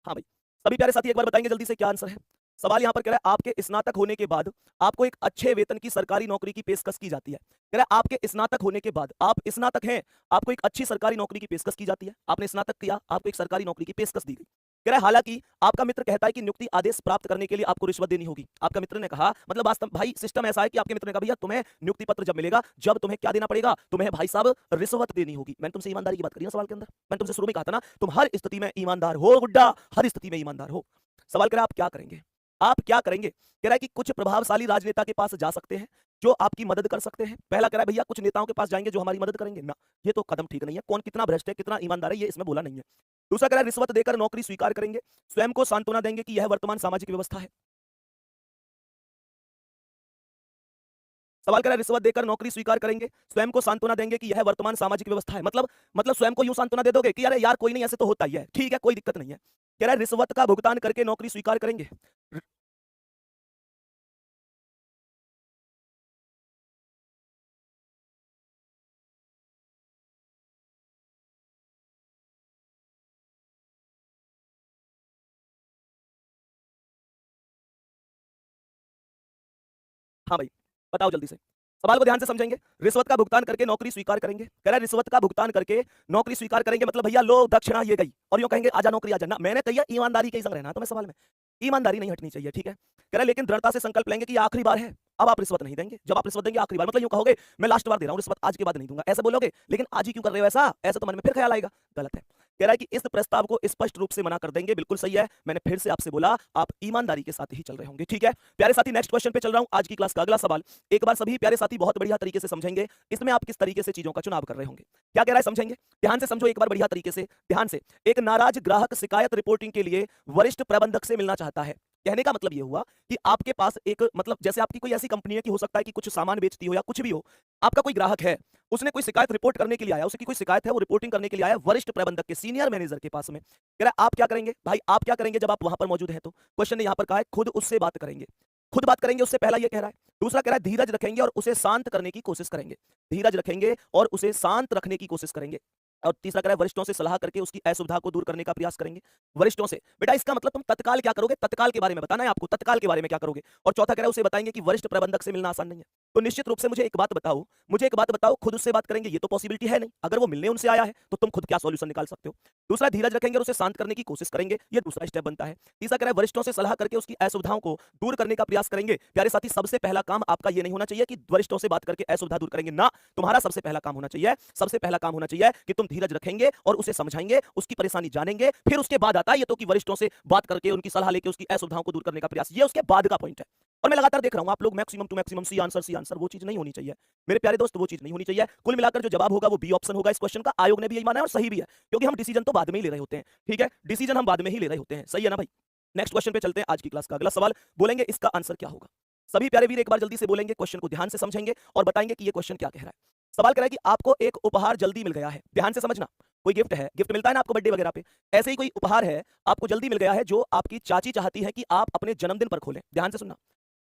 हाँ भाई, सभी प्यारे साथी एक बार बताएंगे जल्दी से क्या आंसर है। सवाल यहां पर कह रहा है आपके स्नातक होने के बाद आपको एक अच्छे वेतन की सरकारी नौकरी की पेशकश की जाती है। कह रहा है आपके स्नातक होने के बाद, आप स्नातक हैं, आपको एक अच्छी सरकारी नौकरी की पेशकश की जाती है, आपने स्नातक किया, आपको एक सरकारी नौकरी की पेशकश दी गई। कह रहा है हालांकि आपका मित्र कहता है कि नियुक्ति आदेश प्राप्त करने के लिए आपको रिश्वत देनी होगी। आपका मित्र ने कहा, मतलब वास्तव भाई सिस्टम ऐसा है कि आपके मित्र ने कहा भैया तुम्हें नियुक्ति पत्र जब मिलेगा, जब तुम्हें क्या देना पड़ेगा, तुम्हें भाई साहब रिश्वत देनी होगी। मैंने तुमसे ईमानदारी की बात करी ना सवाल के अंदर, मैंने तुमसे शुरू में कहा था ना तुम हर स्थिति में ईमानदार हो गुड्डा, हर स्थिति में ईमानदार हो। सवाल कह रहा है आप क्या करेंगे, आप क्या करेंगे। कह रहा है कि कुछ प्रभावशाली राजनेता के पास जा सकते हैं जो आपकी मदद कर सकते हैं। पहला कह रहा है भैया कुछ नेताओं के पास जाएंगे जो हमारी मदद करेंगे ना, ये तो कदम ठीक नहीं है। कौन कितना भ्रष्ट है कितना ईमानदार है ये इसमें बोला नहीं है। दूसरा कह रहा है रिश्वत देकर नौकरी स्वीकार करेंगे, स्वयं को सांत्वना देंगे कि यह वर्तमान सामाजिक व्यवस्था है। सवाल कह रहा है रिश्वत देकर नौकरी स्वीकार करेंगे, स्वयं को सांत्वना देंगे कि यह वर्तमान सामाजिक व्यवस्था है। मतलब स्वयं को यूं सांत्वना दे दोगे कि अरे यार कोई नहीं ऐसे तो होता ही है, ठीक है कोई दिक्कत नहीं है। कह रहा है रिश्वत का भुगतान करके नौकरी स्वीकार करेंगे। हाँ भाई बताओ जल्दी से, सवाल को ध्यान से समझेंगे। रिश्वत का भुगतान करके नौकरी स्वीकार करेंगे, कह रहा है रिश्वत का भुगतान करके नौकरी स्वीकार करेंगे, मतलब भैया लो दक्षिणा ये गई, और यूं कहेंगे आजा नौकरी आजा ना। मैंने कही ईमानदारी के संग रहना तुम्हें सवाल में, ईमानदारी नहीं हटनी चाहिए, ठीक है। कह रहा है लेकिन दृढ़ता से संकल्प लेंगे कि आखिरी बार है, अब आप रिश्वत नहीं देंगे। जब आप रिश्वत देंगे आखिरी बार, मतलब यूं कहोगे मैं लास्ट बार दे रहा हूं रिश्वत, आज के बाद नहीं दूंगा, ऐसे बोलोगे। लेकिन आज ही क्यों कर रहे हो ऐसा, ऐसा तो मन में फिर ख्याल आएगा, गलत है। कह रहा है कि इस प्रस्ताव को स्पष्ट रूप से मना कर देंगे, बिल्कुल सही है। मैंने फिर से आपसे बोला आप ईमानदारी के साथ ही चल रहे होंगे, ठीक है। प्यारे साथी नेक्स्ट क्वेश्चन पे चल रहा हूं, आज की क्लास का अगला सवाल। एक बार सभी प्यारे साथी बहुत बढ़िया तरीके से समझेंगे, इसमें आप किस तरीके से चीजों का चुनाव कर रहे होंगे। क्या कह रहा है समझेंगे, ध्यान से समझो एक बार बढ़िया तरीके से, ध्यान से। एक नाराज ग्राहक शिकायत रिपोर्टिंग के लिए वरिष्ठ प्रबंधक से मिलना चाहता है। कहने का मतलब ये हुआ कि आपके पास एक, मतलब जैसे आपकी कोई ऐसी कंपनी है कि हो सकता है कि कुछ सामान बेचती हो या कुछ भी हो, आपका कोई ग्राहक है, उसने कोई शिकायत रिपोर्ट करने के लिए आया, उसकी कोई शिकायत है वो रिपोर्टिंग करने के लिए आया वरिष्ठ प्रबंधक के सीनियर मैनेजर के पास में। कह रहा है आप क्या करेंगे भाई, आप क्या करेंगे जब आप वहां पर मौजूद हैं। तो क्वेश्चन ने यहां पर कहा है खुद उससे बात करेंगे, खुद बात करेंगे उससे, पहला ये कह रहा है। दूसरा कह रहा है धीरज रखेंगे और उसे शांत करने की कोशिश करेंगे, धीरज रखेंगे और उसे शांत रखने की कोशिश करेंगे। और तीसरा कह रहा है वरिष्ठों से सलाह करके उसकी असुविधा को दूर करने का प्रयास करेंगे, वरिष्ठों से। बेटा इसका मतलब तुम तत्काल क्या करोगे, तत्काल के बारे में बताना है आपको, तत्काल के बारे में क्या करोगे। और चौथा कह रहा है उसे बताएंगे कि वरिष्ठ प्रबंधक से मिलना आसान नहीं है। तो निश्चित रूप से मुझे एक बात बताओ, मुझे एक बात बताओ, खुद उससे बात करेंगे ये तो पॉसिबिलिटी है नहीं, अगर वो मिलने उनसे आया है तो तुम खुद क्या सॉल्यूशन निकाल सकते हो। दूसरा धीरज रखेंगे और उसे शांत करने की कोशिश करेंगे, ये दूसरा स्टेप बनता है। तीसरा कह रहा है वरिष्ठों से सलाह करके उसकी असुविधाओं को दूर करने का प्रयास करेंगे। प्यारे साथी सबसे पहला काम आपका ये नहीं होना चाहिए कि वरिष्ठों से बात करके असुविधा दूर करेंगे ना, तुम्हारा सबसे पहला काम होना चाहिए, सबसे पहला काम होना चाहिए कि तुम धीरज रखेंगे और उसे समझाएंगे, उसकी परेशानी जानेंगे। फिर उसके बाद आता है ये तो कि वरिष्ठों से बात करके उनकी सलाह लेके उसकी असुविधाओं को दूर करने का प्रयास, ये उसके बाद का पॉइंट है। और मैं लगातार देख रहा हूं आप लोग maximum to maximum C answer, वो चीज नहीं होनी चाहिए मेरे प्यारे दोस्त, वो चीज नहीं होनी चाहिए। कुल मिलाकर जो जवाब होगा वो बी ऑप्शन होगा इस क्वेश्चन का, आयोग ने भी यही माना है और सही भी है, क्योंकि हम डिसीजन तो बाद में ही ले रहे होते हैं, ठीक है, डिसीजन हम बाद में ही ले रहे होते हैं, सही है ना भाई। नेक्स्ट क्वेश्चन पे चलते हैं, आज की क्लास का अगला सवाल, बोलेंगे इसका आंसर क्या होगा। सभी प्यारे वीर एक बार जल्दी से बोलेंगे, क्वेश्चन को ध्यान से समझेंगे और बताएंगे कि ये क्वेश्चन क्या कह रहा है। सवाल कह रहा है कि आपको एक उपहार जल्दी मिल गया है, ध्यान से समझना, कोई गिफ्ट है, गिफ्ट मिलता है ना आपको बर्थडे वगैरह पे, ऐसे ही कोई उपहार है आपको जल्दी मिल गया है जो आपकी चाची चाहती है कि आप अपने जन्मदिन पर खोलें। ध्यान से सुनना,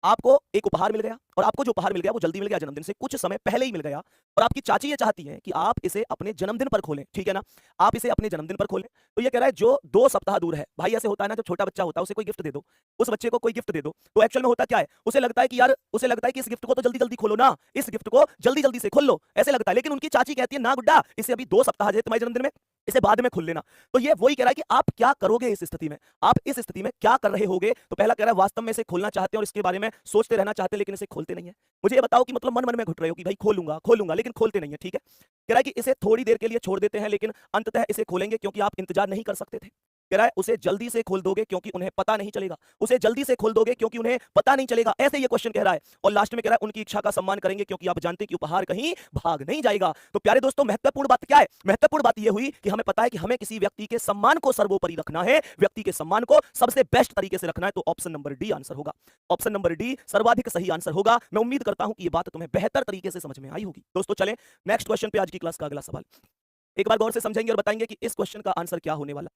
आपको एक उपहार मिल गया और आपको जो उपहार मिल गया वो जल्दी मिल गया, जन्मदिन से कुछ समय पहले ही मिल गया, और आपकी चाची ये चाहती है कि आप इसे अपने जन्मदिन पर खोलें, ठीक है ना, आप इसे अपने जन्मदिन पर खोलें। तो ये कह रहा है जो 2 सप्ताह दूर है, भाई ऐसे होता है ना, जब छोटा बच्चा होता है उसे कोई गिफ्ट दे दो, उस बच्चे को कोई गिफ्ट दे दो, तो एक्चुअल में होता क्या है, उसे लगता है कि यार, उसे लगता है कि इस गिफ्ट को तो जल्दी जल्दी खोलो ना, इस गिफ्ट को जल्दी जल्दी से खोल लो, ऐसे लगता है। लेकिन उनकी चाची कहती है ना गुड्डा, इसे अभी 2 सप्ताह है तुम्हारे जन्मदिन में, इसे बाद में खोल लेना। तो ये वही कह रहा है कि आप क्या करोगे इस स्थिति में, आप इस स्थिति में क्या कर रहे होगे। तो पहला कह रहा है वास्तव में इसे खोलना चाहते हैं और इसके बारे में सोचते रहना चाहते हैं, लेकिन इसे खोलते नहीं है। मुझे ये बताओ कि मतलब मन मन में घुट रहे हो कि भाई खोलूंगा खोलूंगा, लेकिन खोलते नहीं है, ठीक है। कह रहा है कि इसे थोड़ी देर के लिए छोड़ देते हैं लेकिन अंततः इसे खोलेंगे क्योंकि आप इंतजार नहीं कर सकते थे। कह रहा है उसे जल्दी से खोल दोगे क्योंकि उन्हें पता नहीं चलेगा, उसे जल्दी से खोल दोगे क्योंकि उन्हें पता नहीं चलेगा, ऐसे ये क्वेश्चन कह रहा है। और लास्ट में कह रहा है उनकी इच्छा का सम्मान करेंगे क्योंकि आप जानते हैं कि उपहार कहीं भाग नहीं जाएगा। तो प्यारे दोस्तों महत्वपूर्ण बात क्या है, महत्वपूर्ण बात यह हुई कि हमें पता है कि हमें किसी व्यक्ति के सम्मान को सर्वोपरि रखना है, व्यक्ति के सम्मान को सबसे बेस्ट तरीके से रखना है, तो ऑप्शन नंबर डी आंसर होगा, ऑप्शन नंबर डी सर्वाधिक सही आंसर होगा। मैं उम्मीद करता हूं कि यह बात तुम्हें बेहतर तरीके से समझ में आई होगी। दोस्तों चलें नेक्स्ट क्वेश्चन पे, आज की क्लास का अगला सवाल एक बार गौर से समझेंगे और बताएंगे कि इस क्वेश्चन का आंसर क्या होने वाला।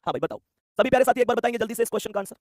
हाँ भाई बताओ, सभी प्यारे साथी एक बार बताएंगे जल्दी से इस क्वेश्चन का आंसर।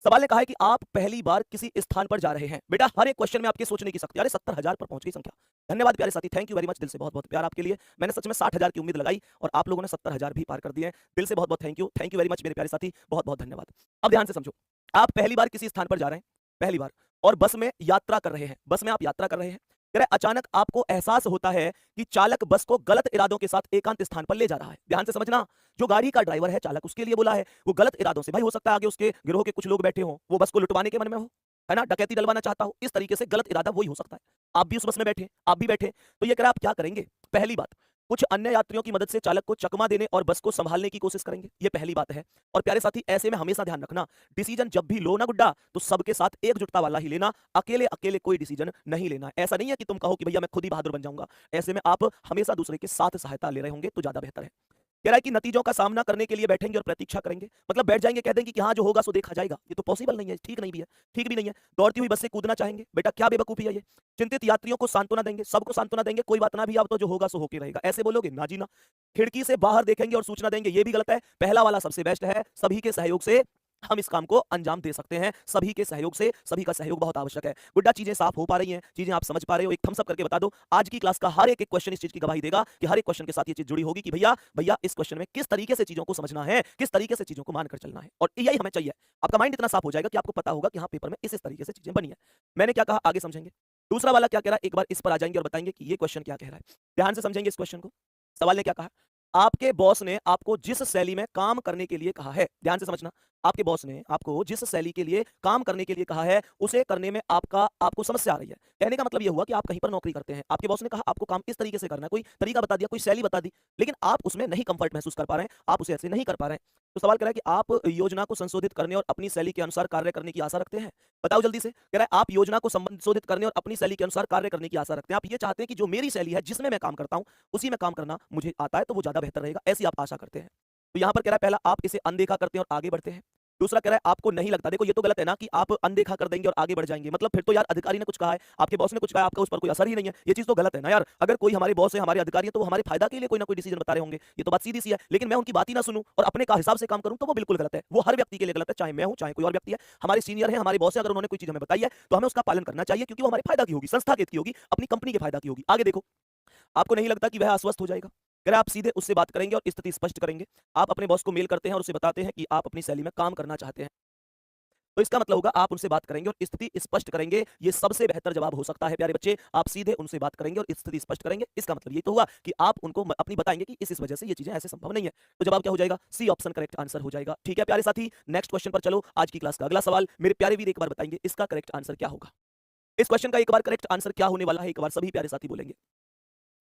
सवाल ने कहा है कि आप पहली बार किसी स्थान पर जा रहे हैं। बेटा हर एक क्वेश्चन में आपके सोचने की शक्ति, अरे 70,000 पर पहुंच गई संख्या, धन्यवाद प्यारे साथी, थैंक यू वेरी मच, दिल से बहुत बहुत प्यार आपके लिए। मैंने सच में 60,000 की उम्मीद लगाई और आप लोगों ने 70,000 भी पार कर दिए, दिल से बहुत बहुत थैंक यू वेरी मच मेरे प्यारे साथी, बहुत बहुत धन्यवाद। अब ध्यान से समझो, आप पहली बार किसी स्थान पर जा रहे हैं, पहली बार, और बस में यात्रा कर रहे हैं, बस में आप यात्रा कर रहे हैं। कह रहे अचानक आपको एहसास होता है कि चालक बस को गलत इरादों के साथ एकांत स्थान पर ले जा रहा है। ध्यान से समझना, जो गाड़ी का ड्राइवर है, चालक उसके लिए बोला है, वो गलत इरादों से, भाई हो सकता है आगे उसके गिरोह के कुछ लोग बैठे हों, वो बस को लुटवाने के मन में हो, है ना, डकैती डलवाना चाहता हो, इस तरीके से गलत इरादा वही हो सकता है। आप भी उस बस में बैठे, आप भी बैठे, तो ये कह रहा आप क्या करेंगे? पहली बात, कुछ अन्य यात्रियों की मदद से चालक को चकमा देने और बस को संभालने की कोशिश करेंगे, ये पहली बात है। और प्यारे साथी, ऐसे में हमेशा ध्यान रखना, डिसीजन जब भी लो ना गुड्डा, तो सबके साथ एकजुटता वाला ही लेना, अकेले अकेले कोई डिसीजन नहीं लेना। ऐसा नहीं है कि तुम कहो कि भैया मैं खुद ही बहादुर बन जाऊंगा, ऐसे में आप हमेशा दूसरे के साथ सहायता ले रहे होंगे तो ज्यादा बेहतर है। कह रहा है कि नतीजों का सामना करने के लिए बैठेंगे और प्रतीक्षा करेंगे, मतलब बैठ जाएंगे, कह देंगे कि हाँ जो होगा सो देखा जाएगा, ये तो पॉसिबल नहीं है, ठीक नहीं भी है, ठीक भी नहीं है। दौड़ती हुई बस से कूदना चाहेंगे, बेटा क्या बेवकूफी है ये। चिंतित यात्रियों को सांत्वना देंगे, सबको सांत्वना देंगे, कोई बात ना भी, अब तो जो होगा सो होके रहेगा, ऐसे बोलोगे ना जी ना। खिड़की से बाहर देखेंगे और सूचना देंगे, ये भी गलत है, पहला वाला सबसे बेस्ट है। सभी के सहयोग से हम इस काम को अंजाम दे सकते हैं, सभी के सहयोग से, सभी का सहयोग बहुत आवश्यक है। गुड्डा चीजें साफ हो पा रही हैं, चीजें आप समझ पा रहे हो, एक थम्स अप करके बता दो। आज की क्लास का हर एक क्वेश्चन इस चीज की गवाही देगा कि हर एक क्वेश्चन के साथ ये चीज जुड़ी होगी कि भैया भैया इस क्वेश्चन में किस तरीके से चीजों को समझना है, किस तरीके से चीजों को मानकर चलना है, और यही हमें चाहिए। आपका माइंड इतना साफ हो जाएगा कि आपको पता होगा कि हाँ पेपर में इस तरीके से चीजें बनी है। मैंने क्या कहा आगे समझेंगे। दूसरा वाला क्या कह रहा है, एक बार इस पर आ जाएंगे और बताएंगे कि ये क्वेश्चन क्या कह रहा है। ध्यान से समझेंगे इस क्वेश्चन को। सवाल ने क्या कहा, आपके बॉस ने आपको जिस शैली में काम करने के लिए कहा है, ध्यान से समझना, आपके बॉस ने आपको जिस शैली के लिए काम करने के लिए कहा है, उसे करने में आपको समस्या आ रही है। कहने का मतलब यह हुआ कि आप कहीं पर नौकरी करते हैं, आपके बॉस ने कहा आपको काम इस तरीके से करना है, कोई तरीका बता दिया, कोई शैली बता दी, लेकिन आप उसमें नहीं कंफर्ट महसूस कर पा रहे हैं, आप उसे ऐसे नहीं कर पा रहे हैं। तो सवाल कह रहा है कि आप योजना को संशोधित करने और अपनी शैली के अनुसार कार्य करने की आशा रखते हैं। बताओ जल्दी से। कह रहा है आप योजना को संशोधित करने और अपनी शैली के अनुसार कार्य करने की आशा रखते हैं। आप ये चाहते हैं कि जो मेरी शैली है, जिसमें मैं काम करता हूं, उसी में काम करना मुझे आता है, तो वो ज्यादा बेहतर रहेगा, ऐसी आप आशा करते हैं। तो यहां पर कह रहा है पहला आप इसे अनदेखा करते हैं और आगे बढ़ते हैं। दूसरा कह रहा है आपको नहीं लगता, देखो ये तो गलत है ना कि आप अनदेखा कर देंगे और आगे बढ़ जाएंगे, मतलब फिर तो यार अधिकारी ने कुछ कहा है, आपके बॉस ने कुछ कहा है, आपका उस पर कोई असर ही नहीं है, ये चीज तो गलत है ना यार। अगर कोई हमारे बॉस है, हमारे अधिकारी है, तो वो हमारे फायदा के लिए कोई ना कोई डिसीजन बता रहे होंगे, ये तो बात सीधी सी है। लेकिन मैं उनकी बात ही ना सुनूं और अपने का हिसाब से काम करूं, तो वो बिल्कुल गलत है। वो हर व्यक्ति के लिए गलत है, चाहे मैं हूं, चाहे कोई और व्यक्ति है। हमारे सीनियर है, हमारे बॉस है, अगर उन्होंने कोई चीज हमें बताई है तो हमें उसका पालन करना चाहिए, क्योंकि वो हमारे फायदा की होगी, संस्था की होगी, अपनी कंपनी के फायदा की होगी। आगे देखो, आपको नहीं लगता कि वह अस्वस्थ हो जाएगा। अगर आप सीधे उससे बात करेंगे और स्थिति स्पष्ट करेंगे, आप अपने बॉस को मेल करते हैं और उसे बताते हैं कि आप अपनी शैली में काम करना चाहते हैं, तो इसका मतलब होगा आप उनसे बात करेंगे और स्थिति स्पष्ट करेंगे। ये सबसे बेहतर जवाब हो सकता है प्यारे बच्चे, आप सीधे उनसे बात करेंगे और स्थिति स्पष्ट करेंगे। इसका मतलब ये तो हुआ कि आप उनको अपनी बताएंगे कि इस वजह से ये चीजें ऐसे संभव नहीं है। तो जवाब क्या हो जाएगा, सी ऑप्शन करेक्ट आंसर हो जाएगा। ठीक है प्यारे साथी, नेक्स्ट क्वेश्चन पर चलो। आज की क्लास का अगला सवाल मेरे प्यारे वीर एक बार बताएंगे इसका करेक्ट आंसर क्या होगा। इस क्वेश्चन का एक बार करेक्ट आंसर क्या होने वाला है, एक बार सभी प्यारे साथी बोलेंगे।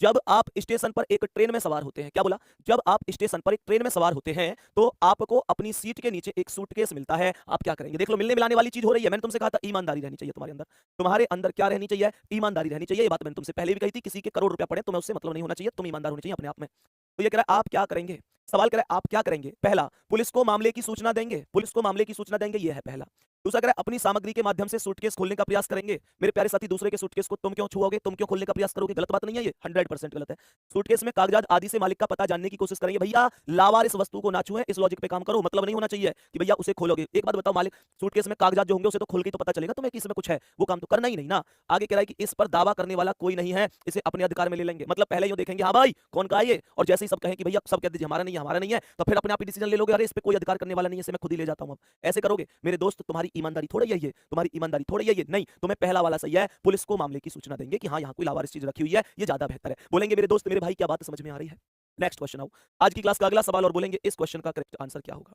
जब आप स्टेशन पर एक ट्रेन में सवार होते हैं, क्या बोला, जब आप स्टेशन पर एक ट्रेन में सवार होते हैं तो आपको अपनी सीट के नीचे एक सूटकेस मिलता है, आप क्या करेंगे। देख लो, मिलने मिलाने वाली चीज हो रही है। मैंने तुमसे कहा था ईमानदारी रहनी चाहिए तुम्हारे अंदर, तुम्हारे अंदर क्या रहनी चाहिए, ईमानदारी रहनी चाहिए। ये बात मैंने तुमसे पहले भी कही थी, किसी के करोड़ रुपया पड़े तुम्हें उससे मतलब नहीं होना चाहिए, तुम ईमानदार होने चाहिए अपने आप में। तो ये कह रहा है आप क्या करेंगे, सवाल कह रहा है आप क्या करेंगे। पहला, पुलिस को मामले की सूचना देंगे, पुलिस को मामले की सूचना देंगे, ये है पहला। दूसरा कह रहा है अपनी सामग्री के माध्यम से सूटकेस खोलने का प्रयास करेंगे। मेरे प्यारे साथी, दूसरे के सूटकेस को तुम क्यों छुओगे, तुम क्यों खोलने का प्रयास करोगे, गलत बात नहीं है ये, 100% गलत है। सूटकेस में कागजात आदि से मालिक का पता जानने की कोशिश करेंगे। भैया लावारिस वस्तु को ना छुएं, इस लॉजिक पे काम करो, मतलब नहीं होना चाहिए कि भैया उसे खोलोगे। एक बात बताओ, मालिक सूटकेस में कागजात जो होंगे उसे तो खोल के तो पता चलेगा तुम्हें कि इसमें कुछ है, वो काम तो करना ही नहीं ना। आगे कह रहा है कि इस पर दावा करने वाला कोई नहीं है, इसे अपने अधिकार में ले लेंगे। मतलब पहले यूं देखेंगे, हाँ भाई कौन का ये, और जैसे ही सब कहें कि भैया सब कह दीजिए हमारा नहीं है, हमारा नहीं है, तो फिर अपने आप ही डिसीजन ले लोगे, अरे इस पे कोई अधिकार करने वाला नहीं है, इसे मैं खुद ही ले जाता हूं। अब ऐसे करोगे मेरे दोस्त, तुम्हारी ईमानदारी थोड़ी है ये, तुम्हारी ईमानदारी थोड़ी है ये, नहीं। तुम्हें पहला वाला सही है, पुलिस को मामले की सूचना देंगे कि हाँ यहाँ कोई लावारिस चीज रखी हुई है, ये ज्यादा बेहतर है। बोलेंगे मेरे दोस्त मेरे भाई क्या बात समझ में आ रही है। नेक्स्ट क्वेश्चन आओ, आज की क्लास का अगला सवाल, और बोलेंगे इस क्वेश्चन का करेक्ट आंसर क्या होगा।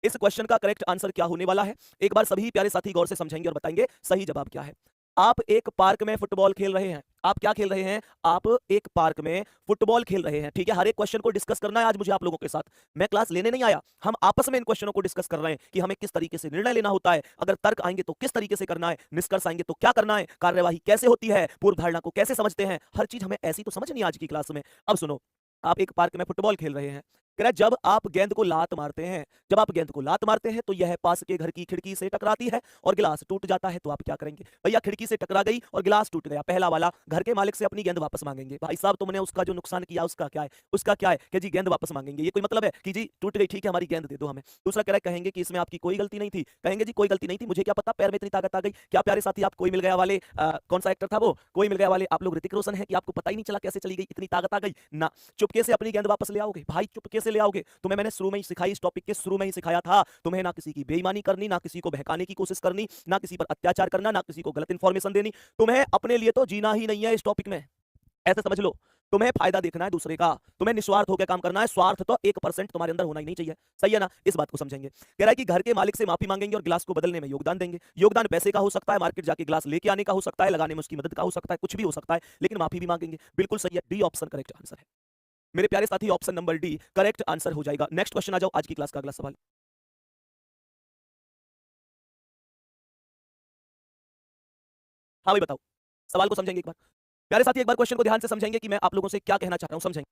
इस क्वेश्चन का करेक्ट आंसर क्या होने वाला है, एक बार सभी प्यारे साथी गौर से समझेंगे और बताएंगे सही जवाब क्या है। आप एक पार्क में फुटबॉल खेल रहे हैं, आप क्या खेल रहे हैं, आप एक पार्क में फुटबॉल खेल रहे हैं। ठीक है, हर एक क्वेश्चन को डिस्कस करना है आज मुझे आप लोगों के साथ। मैं क्लास लेने नहीं आया, हम आपस में इन क्वेश्चनों को डिस्कस कर रहे हैं कि हमें किस तरीके से निर्णय लेना होता है, अगर तर्क आएंगे तो किस तरीके से करना है, निष्कर्ष आएंगे तो क्या करना है, कार्यवाही कैसे होती है, पूर्व धारणा को कैसे समझते हैं, हर चीज हमें ऐसी तो समझनी है आज की क्लास में। अब सुनो, आप एक पार्क में फुटबॉल खेल रहे हैं। कह रहा है जब आप गेंद को लात मारते हैं, जब आप गेंद को लात मारते हैं तो यह पास के घर की खिड़की से टकराती है और गिलास टूट जाता है, तो आप क्या करेंगे। भैया खिड़की से टकरा गई और गिलास टूट गया, पहला वाला, घर के मालिक से अपनी गेंद वापस मांगेंगे। भाई साहब तुमने उसका जो नुकसान किया उसका क्या है, उसका क्या है कि जी गेंद वापस मांगेंगे, ये कोई मतलब है कि जी टूट गई ठीक है हमारी गेंद दे दो हमें। दूसरा कह रहा है कहेंगे कि इसमें आपकी कोई गलती नहीं थी, कहेंगे जी कोई गलती नहीं थी, मुझे क्या पता पैर में इतनी ताकत आ गई। क्या प्यारे साथी आप कोई मिल गया वाले कौन सा एक्टर था वो, कोई मिल गया वाले आप लोग ऋतिक रोशन है कि आपको पता ही नहीं चला कैसे चली गई, इतनी ताकत आ गई ना। चुपके से अपनी गेंद वापस ले आओगे, भाई चुपके से कैसे ले आओगे? तुम्हें मैंने शुरू में ही सिखाई, इस टॉपिक के शुरू में ही सिखाया था, तुम्हें ना किसी की बेईमानी करनी, ना किसी को बहकाने की कोशिश करनी, ना किसी पर अत्याचार करना, ना किसी को गलत इंफॉर्मेशन देनी। तुम्हें अपने लिए तो जीना ही नहीं है इस टॉपिक में, ऐसे समझ लो। तुम्हें फायदा देखना है दूसरे का, तुम्हें निस्वार्थ होकर काम करना है, स्वार्थ तो 1% तुम्हारे अंदर होना ही नहीं चाहिए। सही है ना? इस बात को समझेंगे। कह रहा है कि घर के मालिक से माफी मांगेंगे और गिलास को बदलने में योगदान देंगे। योगदान पैसे का हो सकता है, मार्केट जाके गिलास लेके आने का हो सकता है, लगाने में उसकी मदद का हो सकता है, कुछ भी हो सकता है, लेकिन माफी भी मांगेंगे। बिल्कुल सही है, डी ऑप्शन करेक्ट आंसर है मेरे प्यारे साथी, option number D correct answer हो जाएगा। नेक्स्ट क्वेश्चन आ जाओ, आज की क्लास का अगला सवाल। हाँ भाई बताओ, सवाल को समझेंगे एक बार प्यारे साथी, एक बार क्वेश्चन को ध्यान से समझेंगे कि मैं आप लोगों से क्या कहना चाह रहा हूं, समझेंगे?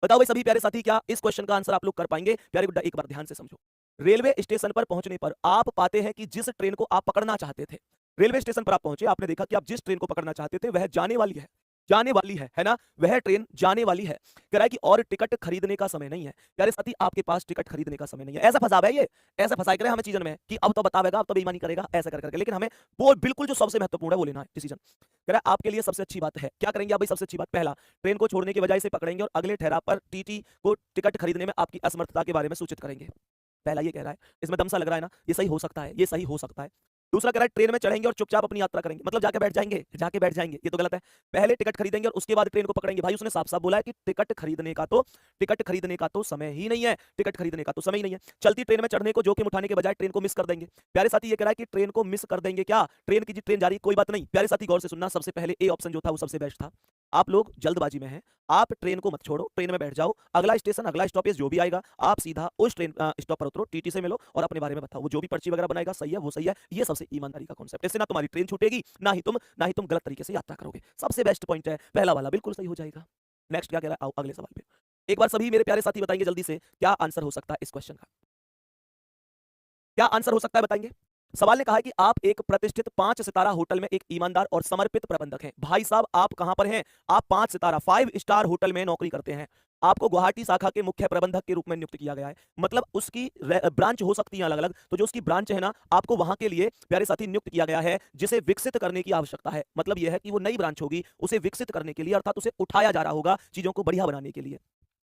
बताओ भाई सभी प्यारे साथी, क्या इस क्वेश्चन का आंसर आप लोग कर पाएंगे? प्यारे गुड्डा एक बार ध्यान से समझो। रेलवे स्टेशन पर पहुंचने पर आप पाते हैं कि जिस ट्रेन को आप पकड़ना चाहते थे, रेलवे स्टेशन पर आप पहुंचे, आपने देखा कि आप जिस ट्रेन को पकड़ना चाहते थे वह जाने वाली है, जाने वाली है ना? वह ट्रेन जाने वाली है। कह रहा है कि और टिकट खरीदने का समय नहीं है। प्यारे साथी, आपके पास टिकट खरीदने का समय नहीं है। ऐसा फंसावा है ये, ऐसा फंसाए करे हमें चीजन में कि अब तो बतावेगा, अब तो बेईमानी करेगा, ऐसा कर करके। लेकिन हमें वो बिल्कुल जो सबसे महत्वपूर्ण है वो लेना है डिसीजन। कह रहा है आपके लिए सबसे अच्छी बात है, क्या करेंगे आप भाई? सबसे अच्छी बात, पहला, ट्रेन को छोड़ने की वजह से पकड़ेंगे और अगले ठहराव पर टीटी को टिकट खरीदने में आपकी असमर्थता के बारे में सूचित करेंगे। पहला ये कह रहा है, इसमें दम सा लग रहा है ना, ये सही हो सकता है, ये सही हो सकता है। दूसरा कह रहा है ट्रेन में चढ़ेंगे और चुपचाप अपनी यात्रा करेंगे, मतलब जाके बैठ जाएंगे, जाके बैठ जाएंगे, ये तो गलत है। पहले टिकट खरीदेंगे और उसके बाद ट्रेन को पकड़ेंगे। भाई उसने साफ साफ बोला है कि टिकट खरीदने का तो समय ही नहीं है, टिकट खरीदने का तो समय ही नहीं है। चलती ट्रेन में चढ़ने को जोखिम उठाने के बजाय ट्रेन को मिस कर देंगे। प्यारे साथी ये कह रहा है कि ट्रेन को मिस कर देंगे, क्या ट्रेन की ट्रेन जा रही, कोई बात नहीं। प्यारे साथी गौर से सुनना, सबसे पहले ए ऑप्शन जो था वो सबसे बेस्ट था। आप लोग जल्दबाजी में हैं, आप ट्रेन को मत छोड़ो, ट्रेन में बैठ जाओ, अगला स्टेशन अगला स्टॉपेज जो भी आएगा आप सीधा उस ट्रेन स्टॉप पर उतरो, टीटी से मिलो और अपने बारे में बताओ। वो जो भी पर्ची वगैरह बनाएगा सही है, वो सही है। ये सबसे ईमानदारी का कॉन्सेप्ट, इससे ना तुम्हारी ट्रेन छूटेगी, ना ही तुम गलत तरीके से यात्रा करोगे। सबसे बेस्ट पॉइंट है पहला वाला, बिल्कुल सही हो जाएगा। नेक्स्ट क्या कह रहा है, आओ अगले सवाल पे एक बार सभी मेरे प्यारे साथी बताएंगे जल्दी से, क्या आंसर हो सकता है इस क्वेश्चन का? क्या आंसर हो सकता है बताएंगे? सवाल ने कहा है कि आप एक प्रतिष्ठित 5 सितारा होटल में एक ईमानदार और समर्पित प्रबंधक हैं। भाई साहब आप कहां पर हैं? आप 5 सितारा 5 स्टार होटल में नौकरी करते हैं। आपको गुवाहाटी शाखा के मुख्य प्रबंधक के रूप में नियुक्त किया गया है। मतलब उसकी ब्रांच हो सकती है अलग अलग, तो जो उसकी ब्रांच है ना, आपको वहां के लिए प्यारे साथी नियुक्त किया गया है, जिसे विकसित करने की आवश्यकता है। मतलब यह है कि वो नई ब्रांच होगी, उसे विकसित करने के लिए, अर्थात उसे उठाया जा रहा होगा चीजों को बढ़िया बनाने के लिए।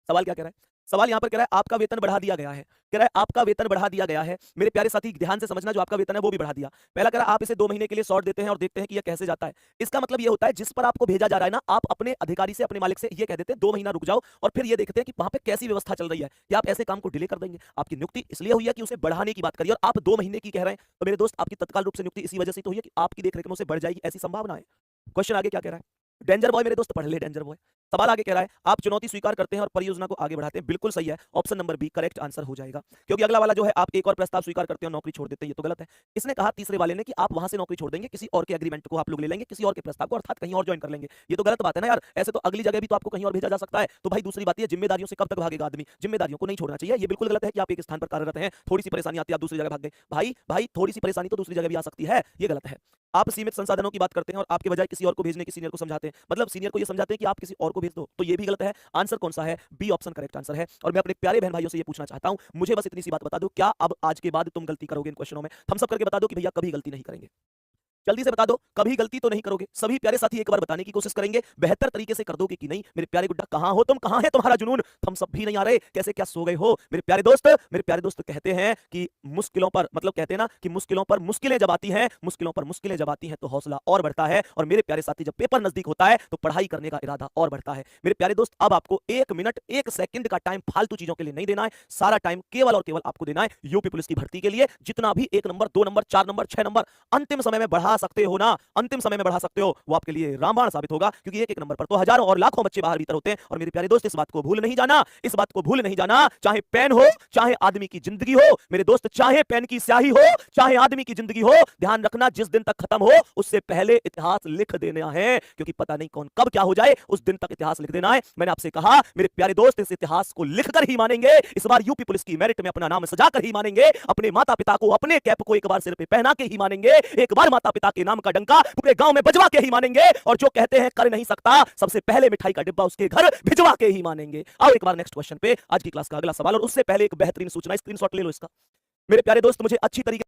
सवाल क्या कह रहा है? सवाल यहां पर कह रहा है आपका वेतन बढ़ा दिया गया है। कह रहा है आपका वेतन बढ़ा दिया गया है। मेरे प्यारे साथी ध्यान से समझना, जो आपका वेतन है वो भी बढ़ा दिया। पहला कह रहा है आप इसे 2 महीने के लिए शॉर्ट देते हैं और देखते हैं कि यह कैसे जाता है। इसका मतलब ये होता है जिस पर आपको भेजा जा रहा है ना, आप अपने अधिकारी से, अपने मालिक से ये कह देते हैं 2 महीना रुक जाओ और फिर ये देखते हैं कि वहां पे कैसी व्यवस्था चल रही है, कि आप ऐसे काम को डिले कर देंगे। आपकी नियुक्ति इसलिए हुई है कि उसे बढ़ाने की बात करिए, और आप 2 महीने की कह रहे हैं, तो मेरे दोस्त आपकी तत्काल रूप से नियुक्ति इसी वजह से तो हुई है कि आपकी देखरेख में उसे बढ़ जाएगी, ऐसी संभावना है। क्वेश्चन आगे क्या कह रहा है? डेंजर बॉय मेरे दोस्त, पढ़ ले डेंजर बॉय। सवाल आगे कह रहा है आप चुनौती स्वीकार करते हैं और परियोजना को आगे बढ़ाते हैं। बिल्कुल सही है, option number B correct answer हो जाएगा। क्योंकि अगला वाला जो है आप एक और प्रस्ताव स्वीकार करते हैं और नौकरी छोड़ देते हैं, ये तो गलत है। इसने कहा तीसरे वाले ने कि आप वहां से नौकरी छोड़ देंगे, किसी और के एग्रीमेंट को आप लोग ले लेंगे, किसी और के प्रस्ताव को, अर्थात कहीं और ज्वाइन कर लेंगे। ये तो गलत बात है ना यार, ऐसे तो अगली जगह भी तो आपको कहीं और भेजा जा सकता है। तो भाई दूसरी बात है, जिम्मेदारियों से कब तक भागेगा आदमी? जिम्मेदारियों को नहीं छोड़ना चाहिए। ये बिल्कुल गलत है कि आप एक स्थान पर कार्यरत हैं, थोड़ी सी परेशानी आती है आप दूसरी जगह भाग गए। भाई थोड़ी सी परेशानी तो दूसरी जगह भी आ सकती है, ये गलत है। आप सीमित संसाधनों की बात करते हैं और आपके बजाय किसी और को भेजने की सीनियर को समझाते हैं, मतलब सीनियर को ये समझाते हैं कि आप किसी और को भेज दो, तो ये भी गलत है। आंसर कौन सा है? बी ऑप्शन करेक्ट आंसर है। और मैं अपने प्यारे बहन भाइयों से ये पूछना चाहता हूं, मुझे बस इतनी सी बात बता दो, क्या अब आज के बाद तुम गलती करोगे इन क्वेश्चनों में? थम्स अप करके बता दो कि भैया कभी गलती नहीं करेंगे। जल्दी से बता दो, कभी गलती तो नहीं करोगे। सभी प्यारे साथी एक बार बताने की कोशिश करेंगे, बेहतर तरीके से कर दोगे कि नहीं? मेरे प्यारे गुड्डा कहां हो तुम? कहां है तुम्हारा जुनून? थम्स अप भी नहीं आ रहे, कैसे क्या सो गए हो? मेरे प्यारे दोस्त कहते हैं कि मुश्किलों पर, मतलब कहते हैं ना कि मुश्किलों पर मुश्किलें जब आती हैं, मुश्किलों पर मुश्किलें जब आती हैं तो हौसला और बढ़ता है। और मेरे प्यारे साथी जब पेपर नजदीक होता है तो पढ़ाई करने का इरादा और बढ़ता है। मेरे प्यारे दोस्त अब आपको 1 मिनट 1 सेकंड का टाइम फालतू चीजों के लिए नहीं देना है, सारा टाइम केवल और केवल आपको देना है यूपी पुलिस की भर्ती के लिए। जितना भी 1 नंबर 2 नंबर 4 नंबर 6 नंबर अंतिम समय में बढ़ा सकते हो ना, अंतिम समय में बढ़ा सकते हो, वो आपके लिए रामबाण साबित होगा। क्योंकि एक नंबर पर तो हजारों और लाखों बच्चे बाहर भीतर होते हैं। और मेरे प्यारे दोस्त इस बात को भूल नहीं जाना, इस बात को भूल नहीं जाना, चाहे पेन हो, चाहे आदमी की जिंदगी हो मेरे दोस्त, चाहे पेन की स्याही हो, चाहे आदमी की जिंदगी हो, ध्यान रखना जिस दिन तक खत्म हो उससे पहले इतिहास लिख देना है। क्योंकि पता नहीं कौन कब क्या हो जाए, उस दिन तक इतिहास लिख देना है। मैंने आपसे कहा मेरे प्यारे दोस्त, इस इतिहास को लिखकर ही मानेंगे। इस बार यूपी पुलिस की मेरिट में अपना नाम सजाकर ही मानेंगे। अपने माता पिता को, अपने कैप को एक बार सिर पे पहना के ही मानेंगे। एक बार माता पिता के नाम का डंका पूरे गांव में बजवा के ही मानेंगे। और जो कहते हैं कर नहीं सकता, सबसे पहले मिठाई का डिब्बा उसके घर भिजवा के ही मानेंगे। आओ एक बार नेक्स्ट क्वेश्चन पे, आज की क्लास का अगला सवाल। और उससे पहले एक बेहतरीन सूचना, स्क्रीनशॉट ले लो इसका। मेरे प्यारे दोस्त मुझे अच्छी तरीके